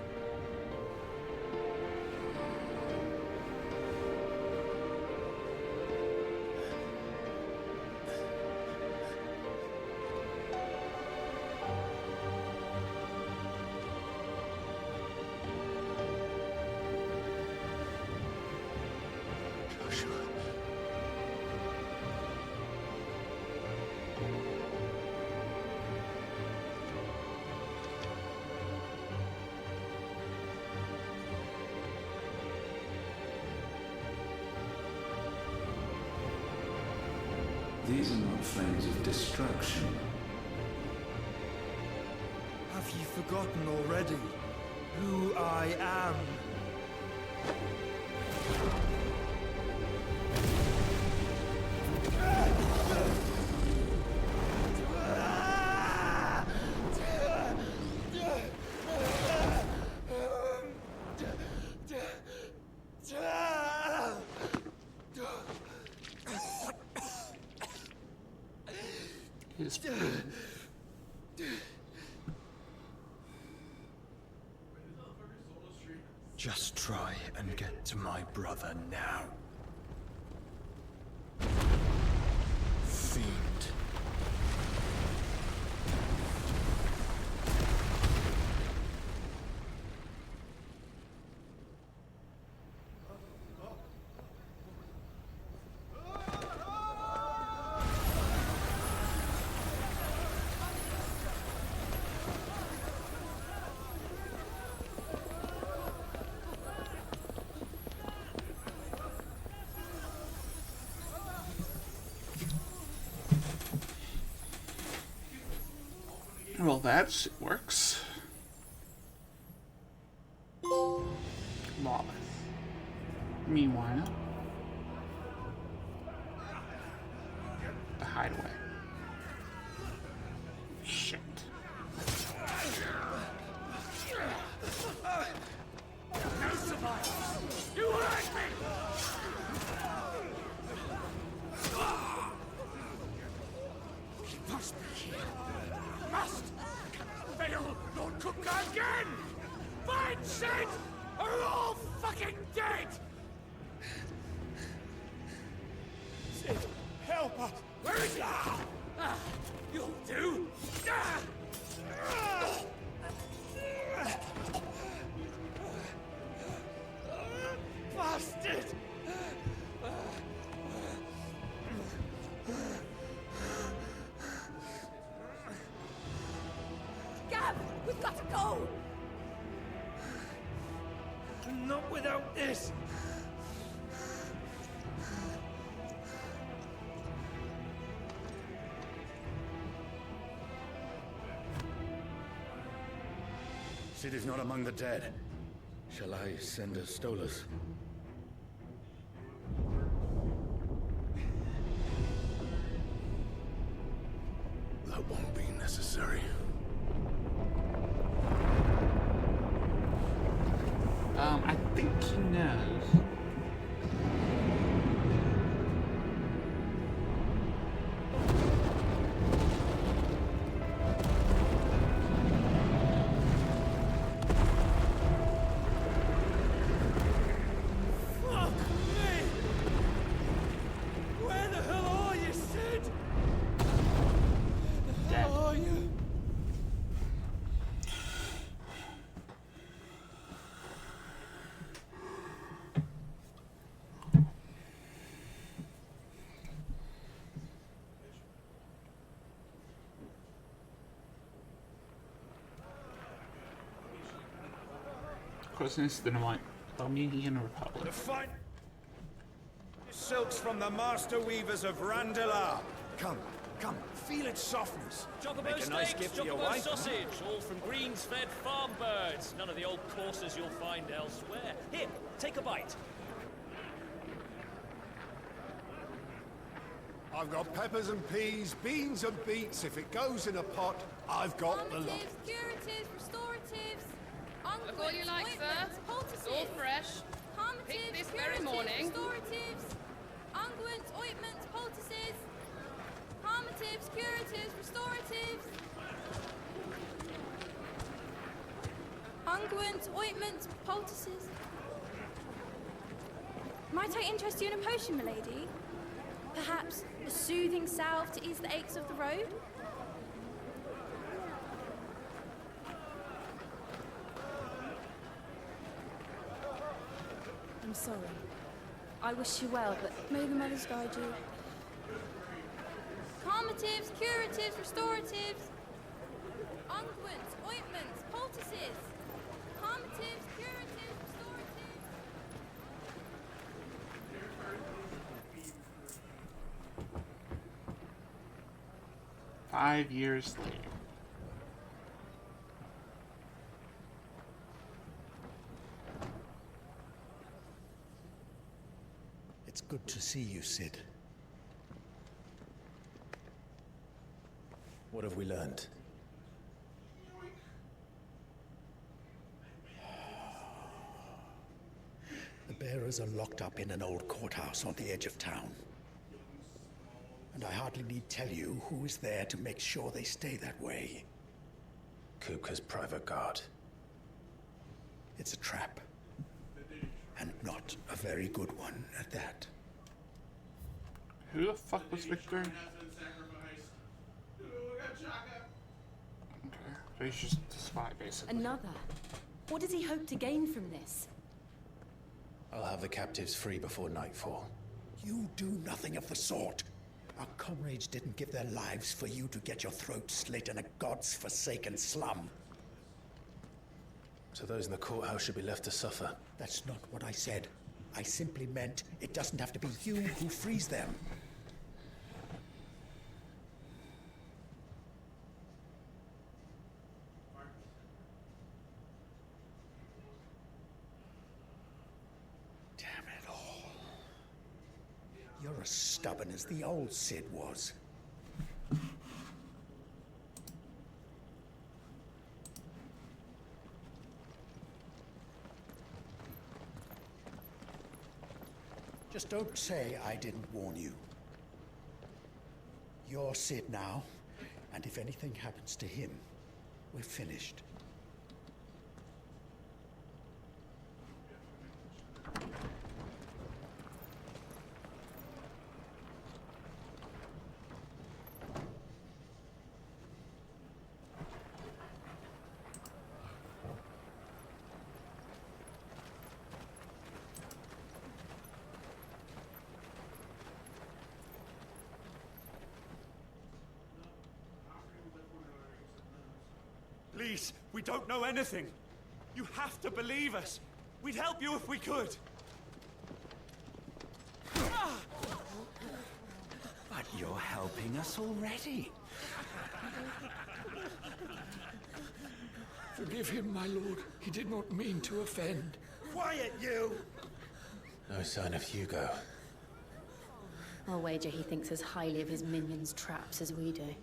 These are not flames of destruction.
Have you forgotten already who I am?
His
Just try and get to my brother now. Fiend.
Well, that works. Lawless. Meanwhile, the hideaway. Shit.
No survivors! You hurt me! He must be here. Must! Fail Lord Kupka again! Find Sid! Are all fucking dead! Sid, help us! Where is he? You'll do! Bastard!
Gab, we've got to go!
Not without this!
Sid is not among the dead. Shall I send a Stolas?
That won't be necessary.
I think he knows.
Fuck me! Where the hell are you, Sid? Where the hell are you?
Closeness to the Dominican Republic.
The fight. Silks from the master weavers of Randalar. Come, come, feel its softness.
Chocobo
Make a nice
steaks,
gift for your
chocobo
wife.
sausage, all from greens-fed farm birds. None of the old courses you'll find elsewhere. Here, take a bite.
I've got peppers and peas, beans and beets. If it goes in a pot, I've got the lot.
Curatives, restoratives,
Look all you like, sir. It's all fresh. Picked this very morning.
restoratives, unguents, ointments, poultices, palmatives, curatives, restoratives, unguents, ointments, poultices. Might I interest you in a potion, milady? Perhaps a soothing salve to ease the aches of the road? I'm sorry. I wish you well, but may the mothers guide you. Calmatives, curatives, restoratives, unguents, ointments, poultices. Calmatives, curatives, restoratives.
5 years later.
It's good to see you, Sid. What have we learned? The bearers are locked up in an old courthouse on the edge of town. And I hardly need tell you who is there to make sure they stay that way. Kupka's private guard. It's a trap. And not a very good one at that.
Who the fuck was Victor? Okay, so he's just a spy, basically.
Another? What does he hope to gain from this?
I'll have the captives free before nightfall.
You do nothing of the sort. Our comrades didn't give their lives for you to get your throat slit in a god's forsaken slum.
So those in the courthouse should be left to suffer.
That's not what I said. I simply meant it doesn't have to be you who frees them. Damn it all. You're as stubborn as the old Cid was. Just don't say I didn't warn you. You're Cid now, and if anything happens to him, we're finished.
Please, we don't know anything. You have to believe us. We'd help you if we could.
But you're helping us already.
Forgive him, my lord. He did not mean to offend.
Quiet, you!
No sign of Hugo.
I'll wager he thinks as highly of his minions' traps as we do.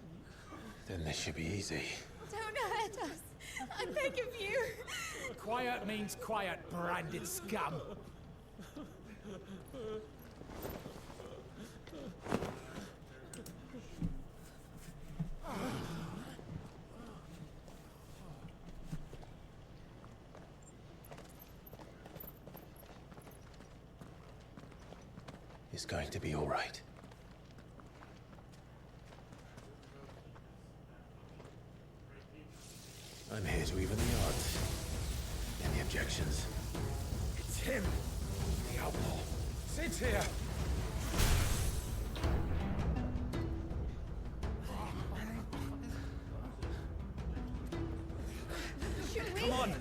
Then this should be easy.
Don't hurt us. I beg of you.
Quiet means quiet, branded scum.
It's going to be all right. I'm here to even the odds. Any objections?
It's him, the outlaw. Sid's here. Come on.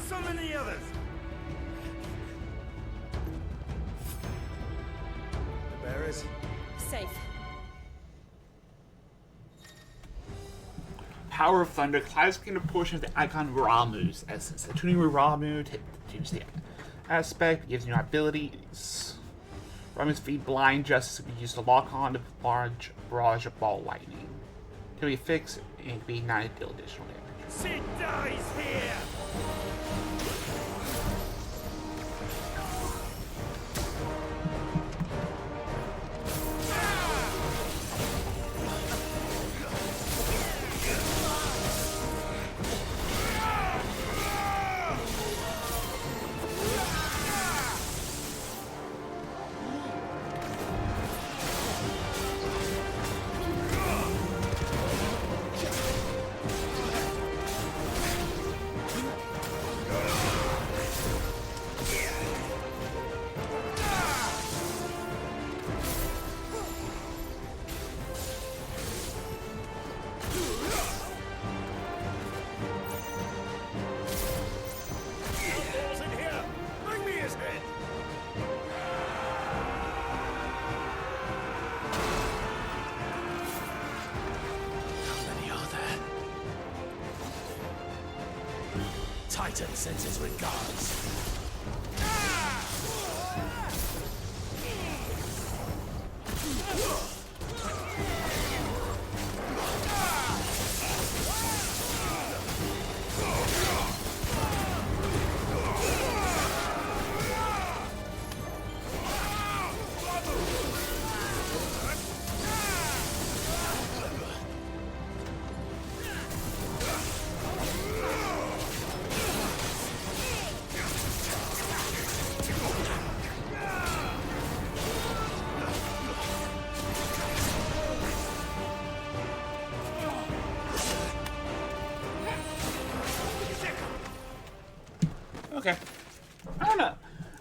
Summon the others. The bearers.
Safe.
Power of Thunder clouds became a portion of the icon Ramuh's essence. Attuning with Ramuh changes the aspect, gives new abilities. Ramuh's feed blind justice can be used to lock on to large barrage of ball lightning. Can be fixed and can be ignited to deal additional damage.
Cid dies here!
Titan sends his regards.
Okay. I don't know.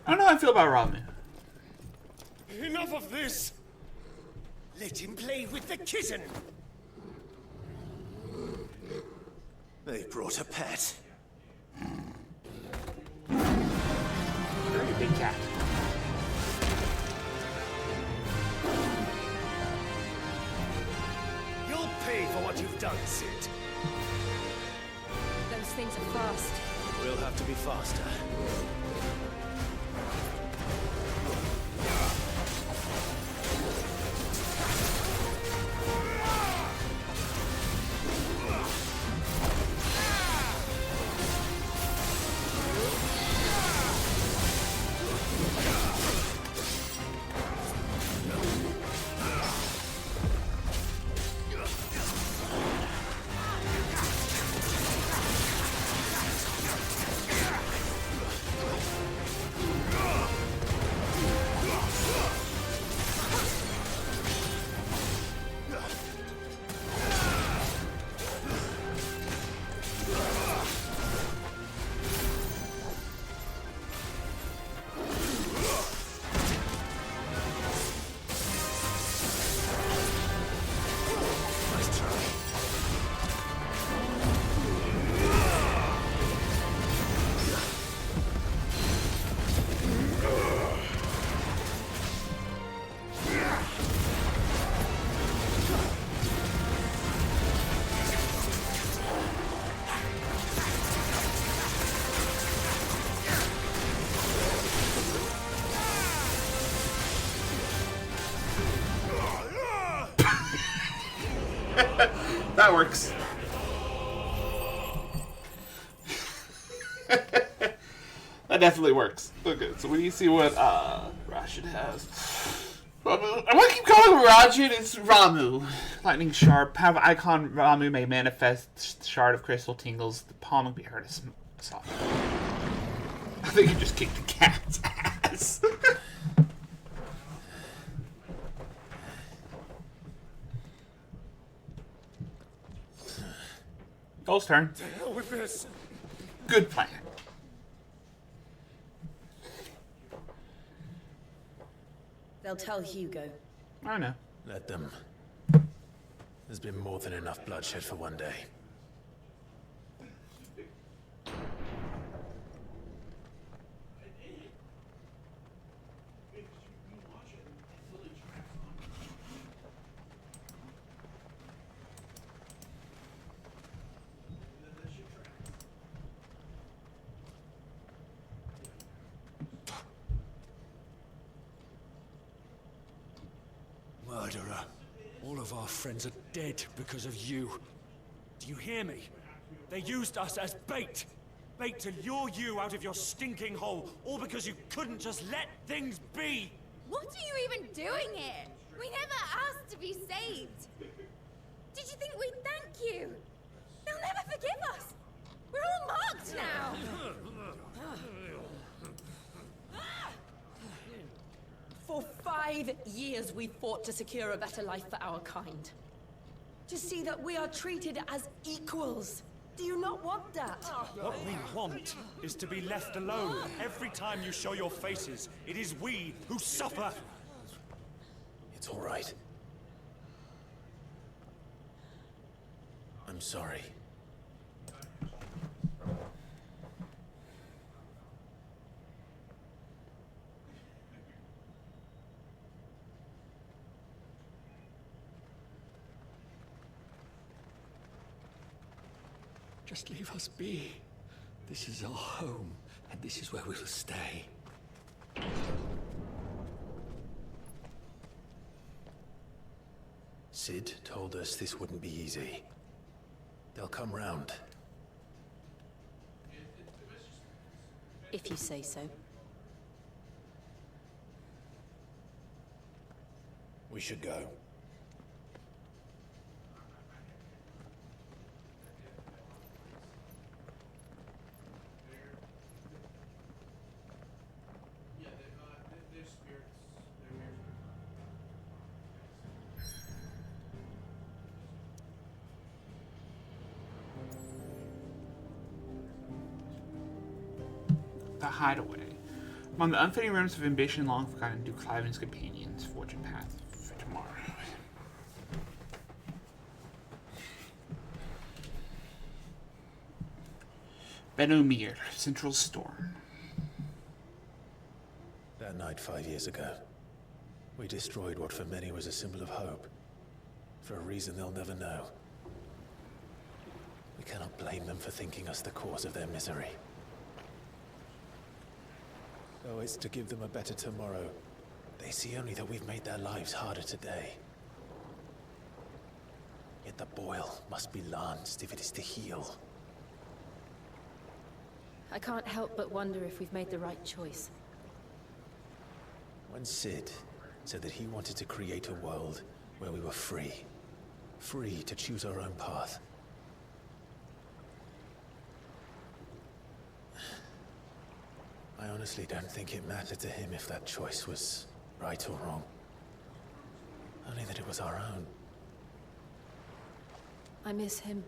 I don't know how I feel about Ramu.
Enough of this! Let him play with the kitten! They brought a pet.
Very big cat.
You'll pay for what you've done, Sid.
Those things are fast.
We'll have to be faster.
That works. That definitely works. Okay, so when you see what Rashid has. Ramu. I want to keep calling him Rashid. It's Ramu. Lightning Sharp. Have icon Ramu may manifest shard of crystal tingles. The palm will be heard as soft. I think you just kicked the cat's ass. Gold's turn.
To hell with this.
Good plan.
They'll tell Hugo.
I know.
Let them. There's been more than enough bloodshed for one day.
Murderer. All of our friends are dead because of you. Do you hear me? They used us as bait. Bait to lure you out of your stinking hole, all because you couldn't just let things be.
What are you even doing here? We never asked to be saved. Did you think we'd thank you? They'll never forgive us. We're all marked now.
For 5 years we fought to secure a better life for our kind. To see that we are treated as equals. Do you not want that?
What we want is to be left alone. Every time you show your faces, it is we who suffer.
It's all right. I'm sorry.
Just leave us be. This is our home, and this is where we'll stay.
Sid told us this wouldn't be easy. They'll come round.
If you say so.
We should go.
The Hideaway. Among the unfading remnants of ambition long forgotten, do Clive and his companions forge a path for tomorrow. Benomir, Central Storm.
That night 5 years ago, we destroyed what for many was a symbol of hope. For a reason they'll never know. We cannot blame them for thinking us the cause of their misery. So it's to give them a better tomorrow. They see only that we've made their lives harder today. Yet the boil must be lanced if it is to heal.
I can't help but wonder if we've made the right choice.
When Cid said that he wanted to create a world where we were free. Free to choose our own path. I honestly don't think it mattered to him if that choice was right or wrong. Only that it was our own.
I miss him.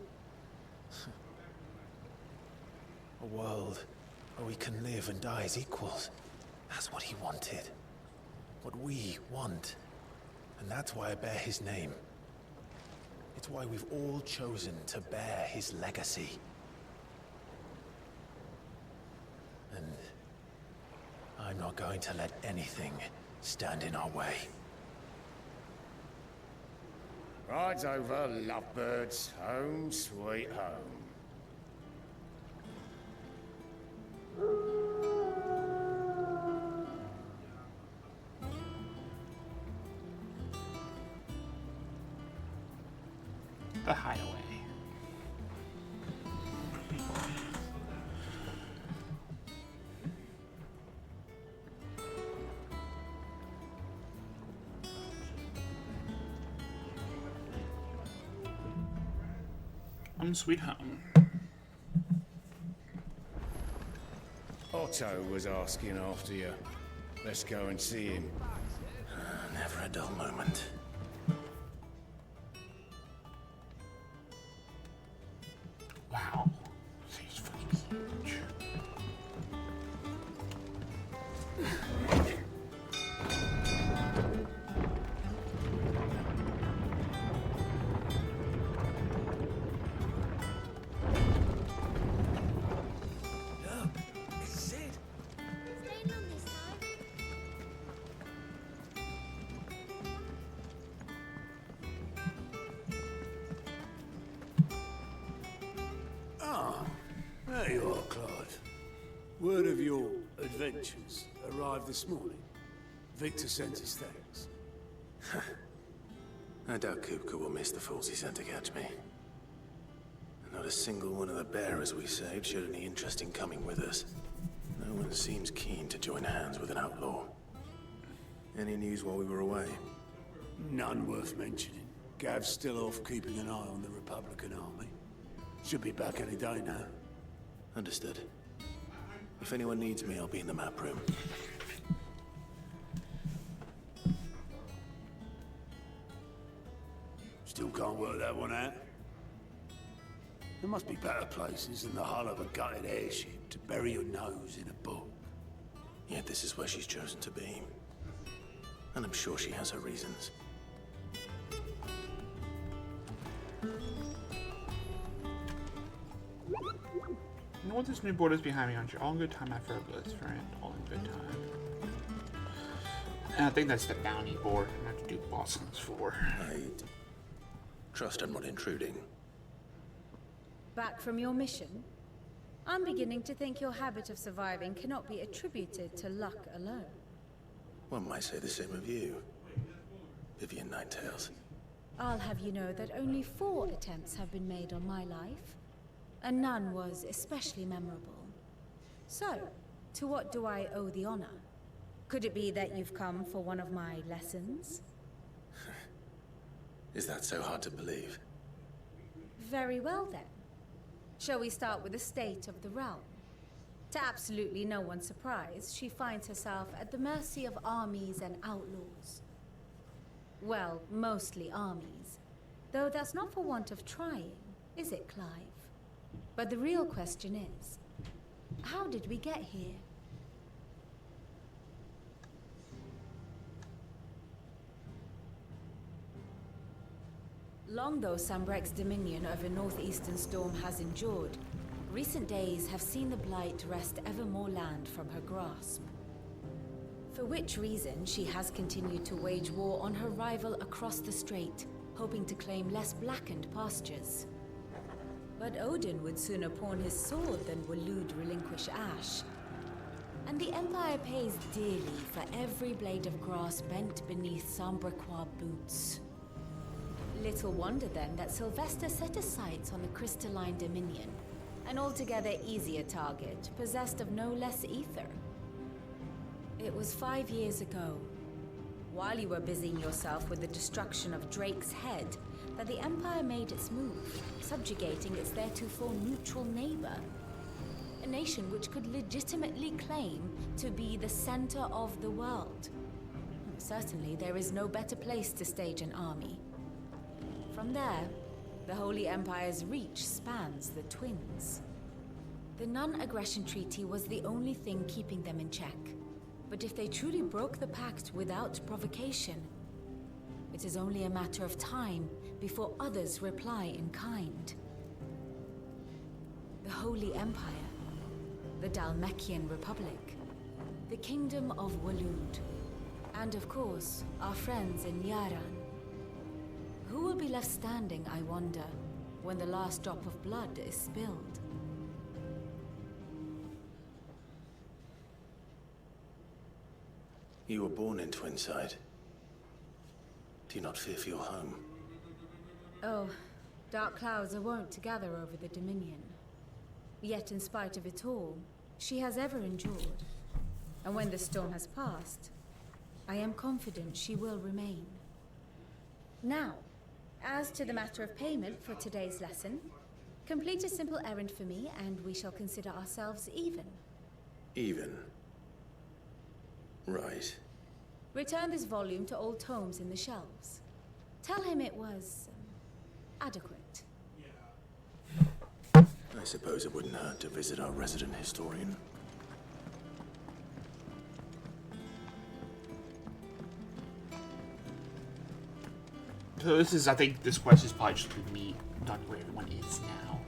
A world where we can live and die as equals. That's what he wanted. What we want. And that's why I bear his name. It's why we've all chosen to bear his legacy. And I'm not going to let anything stand in our way.
Rides over, lovebirds, home sweet home.
The Hideaway. Home sweet home.
Otto was asking after you. Let's go and see him.
Never a dull moment.
Wow. He's fucking huge.
There you are, Clive. Word of your adventures arrived this morning. Victor sent his thanks.
I doubt Kupka will miss the fools he sent to catch me. Not a single one of the bearers we saved showed any interest in coming with us. No one seems keen to join hands with an outlaw. Any news while we were away?
None worth mentioning. Gav's still off keeping an eye on the Republican army. Should be back any day now.
Understood. If anyone needs me, I'll be in the map room.
Still can't work that one out? There must be better places than the hull of a gutted airship to bury your nose in a book.
Yet this is where she's chosen to be. And I'm sure she has her reasons.
You know what this new board is behind me, aren't you? All in good time after a blitz, friend. All in good time. And I think that's the bounty board. I have to do boss hunts for.
I trust I'm not intruding.
Back from your mission? I'm beginning to think your habit of surviving cannot be attributed to luck alone.
One might say the same of you, Vivian Ninetails.
I'll have you know that only 4 attempts have been made on my life, and none was especially memorable. So, to what do I owe the honor? Could it be that you've come for one of my lessons?
Is that so hard to believe?
Very well then. Shall we start with the state of the realm? To absolutely no one's surprise, she finds herself at the mercy of armies and outlaws. Well, mostly armies. Though that's not for want of trying, is it, Clive? But the real question is, how did we get here? Long though Sambrek's dominion over northeastern Storm has endured, recent days have seen the Blight wrest ever more land from her grasp. For which reason she has continued to wage war on her rival across the strait, hoping to claim less blackened pastures. But Odin would sooner pawn his sword than Waloed relinquish Ash. And the Empire pays dearly for every blade of grass bent beneath Sambrequois boots. Little wonder then that Sylvester set his sights on the Crystalline Dominion, an altogether easier target, possessed of no less ether. It was 5 years ago, while you were busying yourself with the destruction of Drake's head, that the Empire made its move, subjugating its theretofore neutral neighbor. A nation which could legitimately claim to be the center of the world. Certainly, there is no better place to stage an army. From there, the Holy Empire's reach spans the Twins. The non-aggression treaty was the only thing keeping them in check. But if they truly broke the pact without provocation, it is only a matter of time before others reply in kind. The Holy Empire, the Dhalmekian Republic, the Kingdom of Waloed, and of course, our friends in Yaran. Who will be left standing, I wonder, when the last drop of blood is spilled?
You were born in Twinside. Do you not fear for your home?
Oh, dark clouds are wont to gather over the Dominion. Yet in spite of it all, she has ever endured. And when the storm has passed, I am confident she will remain. Now, as to the matter of payment for today's lesson, complete a simple errand for me and we shall consider ourselves even.
Even? Right.
Return this volume to old tomes in the shelves. Tell him it was adequate.
I suppose it wouldn't hurt to visit our resident historian.
So this is, I think this quest is probably just going to be done where everyone is now.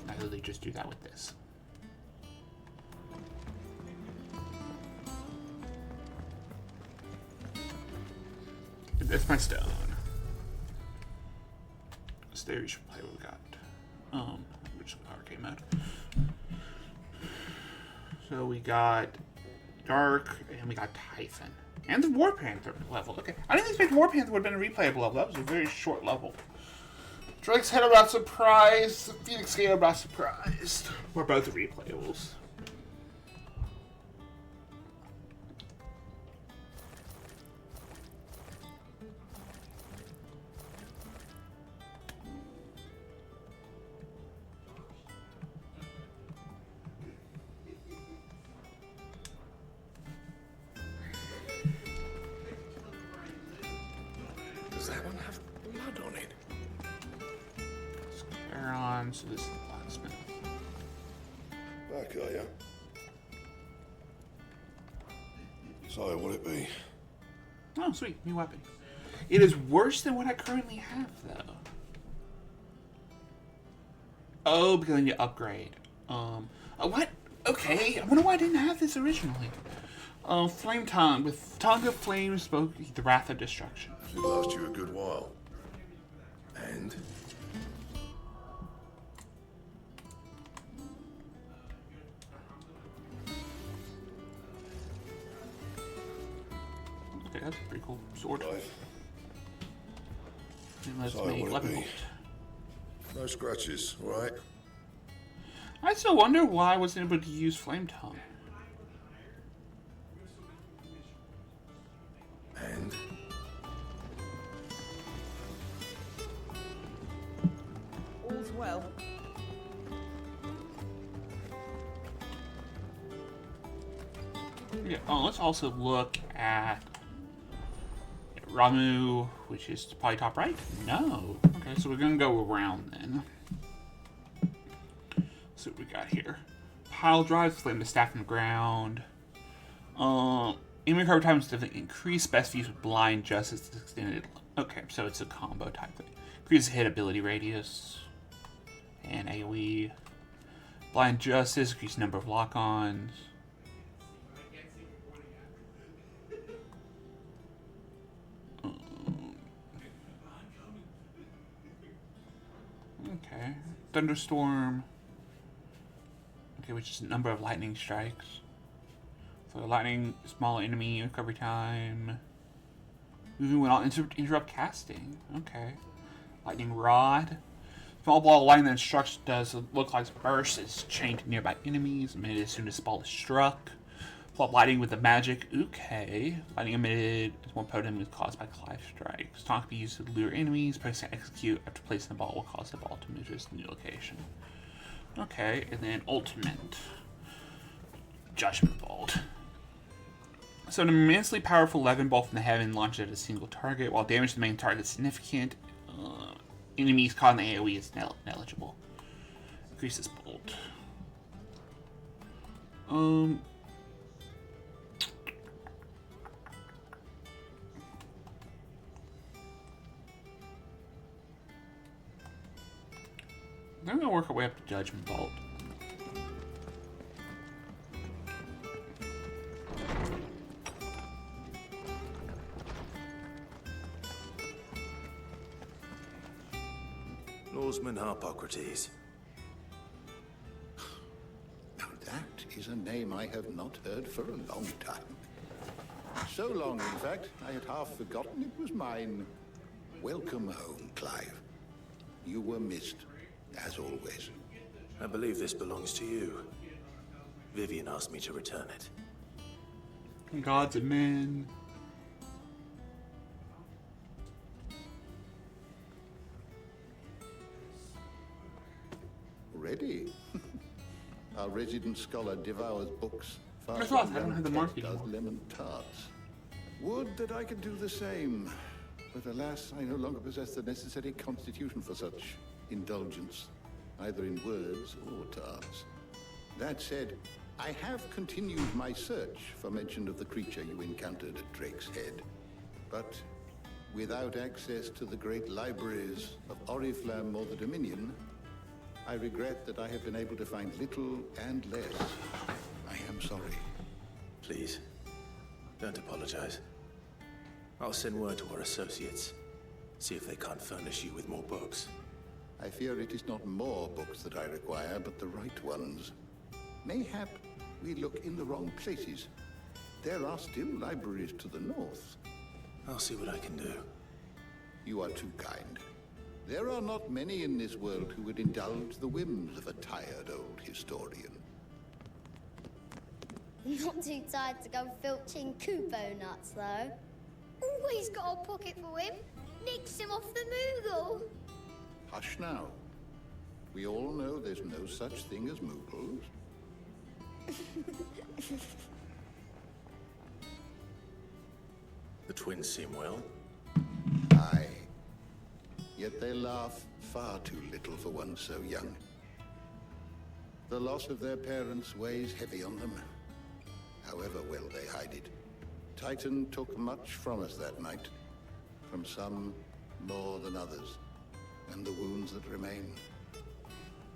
I know they just do that with this. That's my stone. So there you should play what we got. Which arcade mode. So we got Dark and we got Typhon. And the War Panther level. Okay. I didn't expect War Panther would have been a replayable level. That was a very short level. Drake's Head about surprised. Phoenix Gate about surprised. We're both replayables.
Does that one have blood on it?
Scaron, so this is the blacksmith.
Back, are ya? So, what'd it be?
Oh, sweet. New weapon. It is worse than what I currently have, though. Oh, because I need to upgrade. Oh, what? Okay, I wonder why I didn't have this originally. Flame Tongue. With Tongue of Flame spoke the Wrath of Destruction.
It lasts you a good while. And?
Okay, that's a pretty cool sword.
Right.
And let's
So,
make
what'd it
weapon
be?
bolt.
No scratches, right?
I still wonder why I wasn't able to use Flame Tongue.
And?
All's well.
Yeah. Oh, let's also look at Ramu, which is probably top right. No. Okay, so we're gonna go around then. See what we got here. Pile drives, flame the staff in the ground. Enemy recovery time is definitely increased. Best views with blind justice extended Okay, so it's a combo type thing. Increases hit ability radius. And AoE. Blind Justice, increase number of lock-ons. Okay. Thunderstorm. Okay, which is the number of lightning strikes. For the lightning, small enemy, recovery time. Moving when all interrupt casting. Okay. Lightning Rod. Small ball of lightning that struck does look like burst is chained to nearby enemies, emitted as soon as the ball is struck. Flop lightning with the magic. Okay. Lightning emitted is more potent when caused by Clive strikes. Taunt can be used to lure enemies. Press to execute after placing the ball will cause the ball to move to its new location. Okay, and then ultimate. Judgment Bolt. So an immensely powerful 11 bolt from the heaven launched at a single target. While damage to the main target is significant, enemies caught in the AoE is negligible. Increases bolt. I'm gonna work our way up to Judgment Bolt.
Norseman Harpocrates.
Now that is a name I have not heard for a long time. So long, in fact, I had half forgotten it was mine. Welcome home, Clive. You were missed, as always.
I believe this belongs to you. Vivian asked me to return it.
Gods and men.
Ready? Our resident scholar devours books.
I don't have the mark
does lemon tarts. Would that I could do the same, but alas, I no longer possess the necessary constitution for such indulgence, either in words or tarts. That said, I have continued my search for mention of the creature you encountered at Drake's Head, but without access to the great libraries of Oriflamme or the Dominion, I regret that I have been able to find little and less. I am sorry.
Please, don't apologize. I'll send word to our associates. See if they can't furnish you with more books.
I fear it is not more books that I require, but the right ones. Mayhap we look in the wrong places. There are still libraries to the north.
I'll see what I can do.
You are too kind. There are not many in this world who would indulge the whims of a tired old historian.
Not too tired to go filching Kubo nuts, though. Always got a pocket for him. Nicks him off the Moogle.
Hush now. We all know there's no such thing as Moogles.
The twins seem well.
Aye. Yet they laugh far too little for one so young. The loss of their parents weighs heavy on them, however well they hide it. Titan took much from us that night, from some more than others, and the wounds that remain,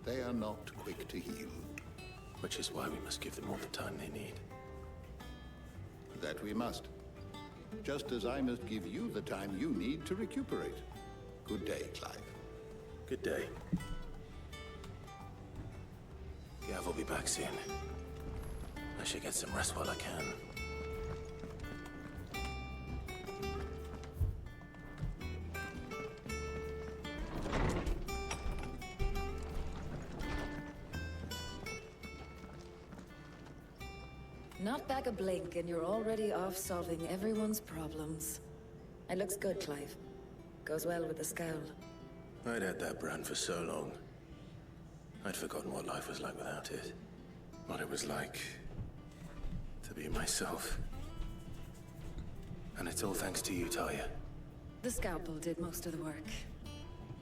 they are not quick to heal.
Which is why we must give them all the time they need.
That we must. Just as I must give you the time you need to recuperate. Good day, Clive.
Good day. Gav will be back soon. I should get some rest while I can.
Not back a blink and you're already off solving everyone's problems. It looks good, Clive. Goes well with the scowl.
I'd had that brand for so long. I'd forgotten what life was like without it. What it was like to be myself. And it's all thanks to you, Talia.
The scalpel did most of the work.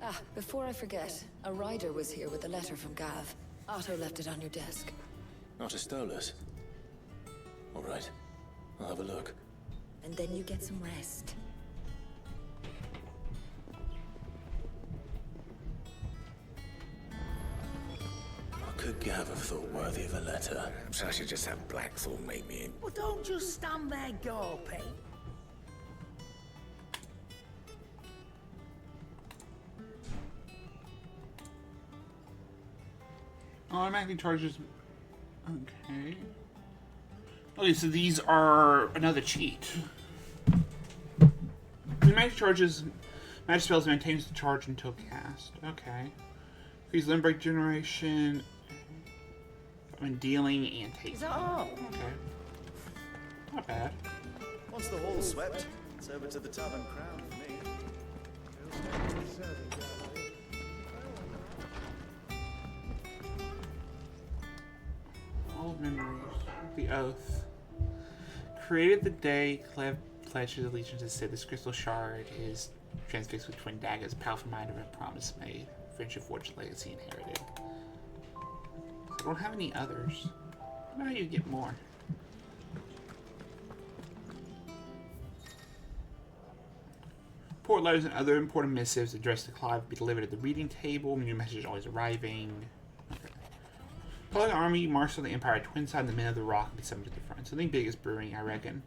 Ah, before I forget, a rider was here with a letter from Gav. Otto left it on your desk.
Otter stole us. All right. I'll have a look.
And then you get some rest.
could Gav have thought worthy of a letter?
Perhaps I should just have Blackthorn make me in.
Well, don't just stand there gawping.
Automatically charges. Okay. Okay, so these are another cheat. The magic charges. Magic spells maintains the charge until cast. Okay. Increase limb break generation. When dealing and taking.
Is that all?
Okay. Not bad.
Once the hall's swept, it's over to the Tavern Crown for me.
All memories. The oath. Created the day Cleve pledged his allegiance to Sid. This crystal shard is transfixed with twin daggers, powerful reminder of a promise made, friendship forged, legacy inherited. I don't have any others. How do you get more? Port letters and other important missives addressed to Clive be delivered at the reading table. New message always arriving. Okay. Public army marched on the Empire twin side, and the men of the rock will be summoned to the front. Something big is brewing, I reckon.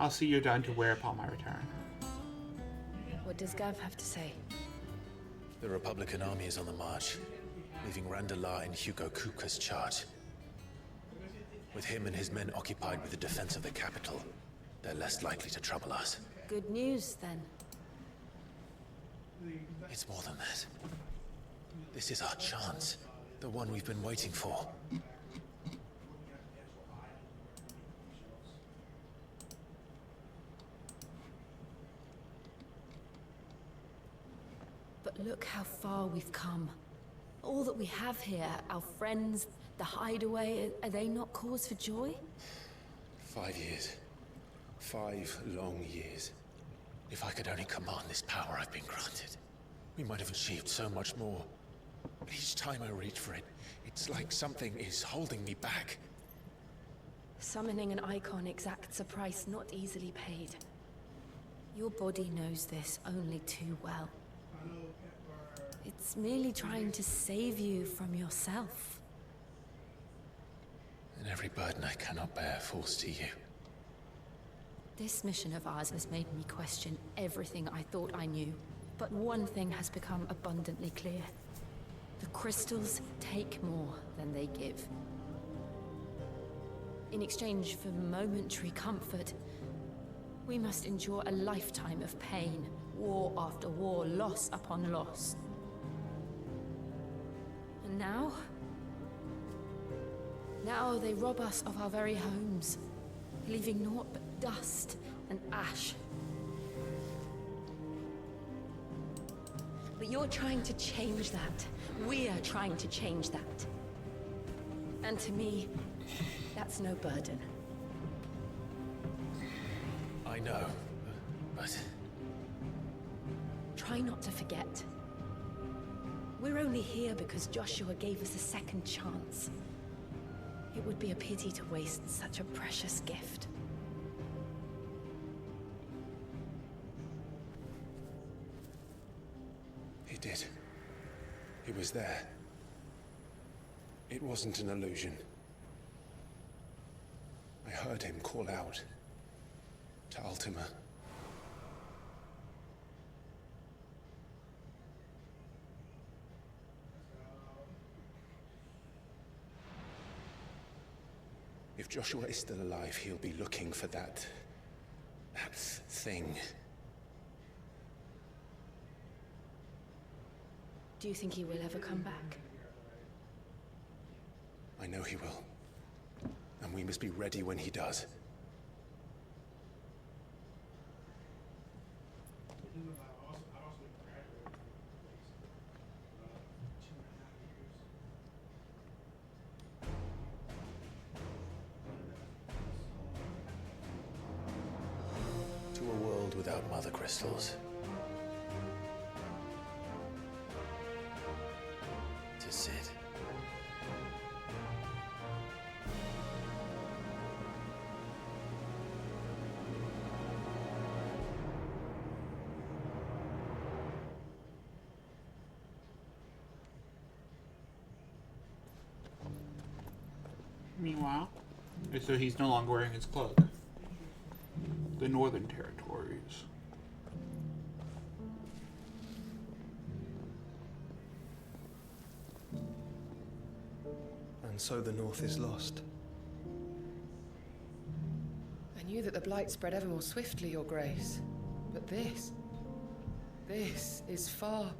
I'll see you're done to wear upon my return.
What does Gav have to say?
The Republican army is on the march, leaving Randalar in Hugo Kupka's charge. With him and his men occupied with the defense of the capital, they're less likely to trouble us.
Good news, then.
It's more than that. This is our chance. The one we've been waiting for.
But look how far we've come. All that we have here, our friends, the hideaway, are they not cause for joy?
5 years. 5 long years. If I could only command this power I've been granted, we might have achieved so much more. But each time I reach for it, it's like something is holding me back.
Summoning an icon exacts a price not easily paid. Your body knows this only too well. It's merely trying to save you from yourself.
And every burden I cannot bear falls to you.
This mission of ours has made me question everything I thought I knew. But one thing has become abundantly clear. The crystals take more than they give. In exchange for momentary comfort, we must endure a lifetime of pain, war after war, loss upon loss. And now? Now they rob us of our very homes, leaving naught but dust and ash. But you're trying to change that. We're trying to change that. And to me, that's no burden.
I know, but...
Try not to forget. We're only here because Joshua gave us a second chance. It would be a pity to waste such a precious gift.
He did. He was there. It wasn't an illusion. I heard him call out to Ultima. If Joshua is still alive, he'll be looking for that thing.
Do you think he will ever come back?
I know he will. And we must be ready when he does. To a world without mother crystals. To Sid.
Meanwhile, so he's no longer wearing his cloak. The Northern Territories.
And so the North is lost.
I knew that the Blight spread ever more swiftly, Your Grace. But this is far,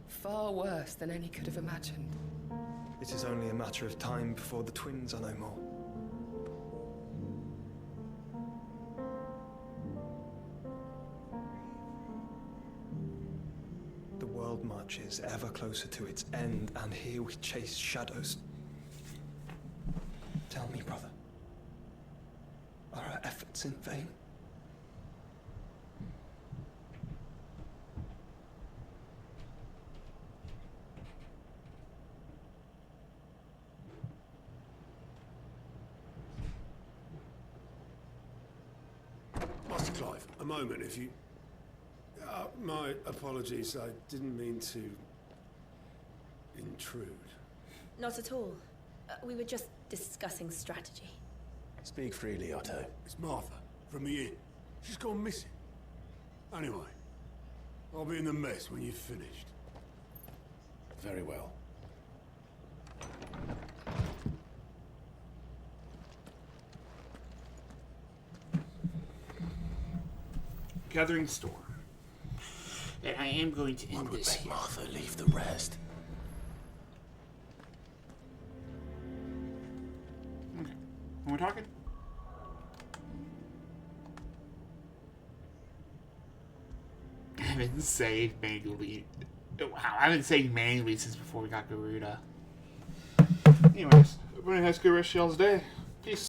far worse than any could have imagined.
It is only a matter of time before the twins are no more. The world marches ever closer to its end, and here we chase shadows. Tell me, brother, are our efforts in vain?
Master Clive, a moment, if you... my apologies, I didn't mean to... intrude.
Not at all. We were just discussing strategy.
Speak freely, Otto.
It's Martha, from the inn. She's gone missing. Anyway, I'll be in the mess when you've finished.
Very well.
Gathering storm. And I am going to end this here.
Martha leave the rest.
Okay. When we're talking? I've been saying manually. Wow, I've been saying manually since before we got Garuda. Anyways, everybody has a good rest of y'all's day. Peace.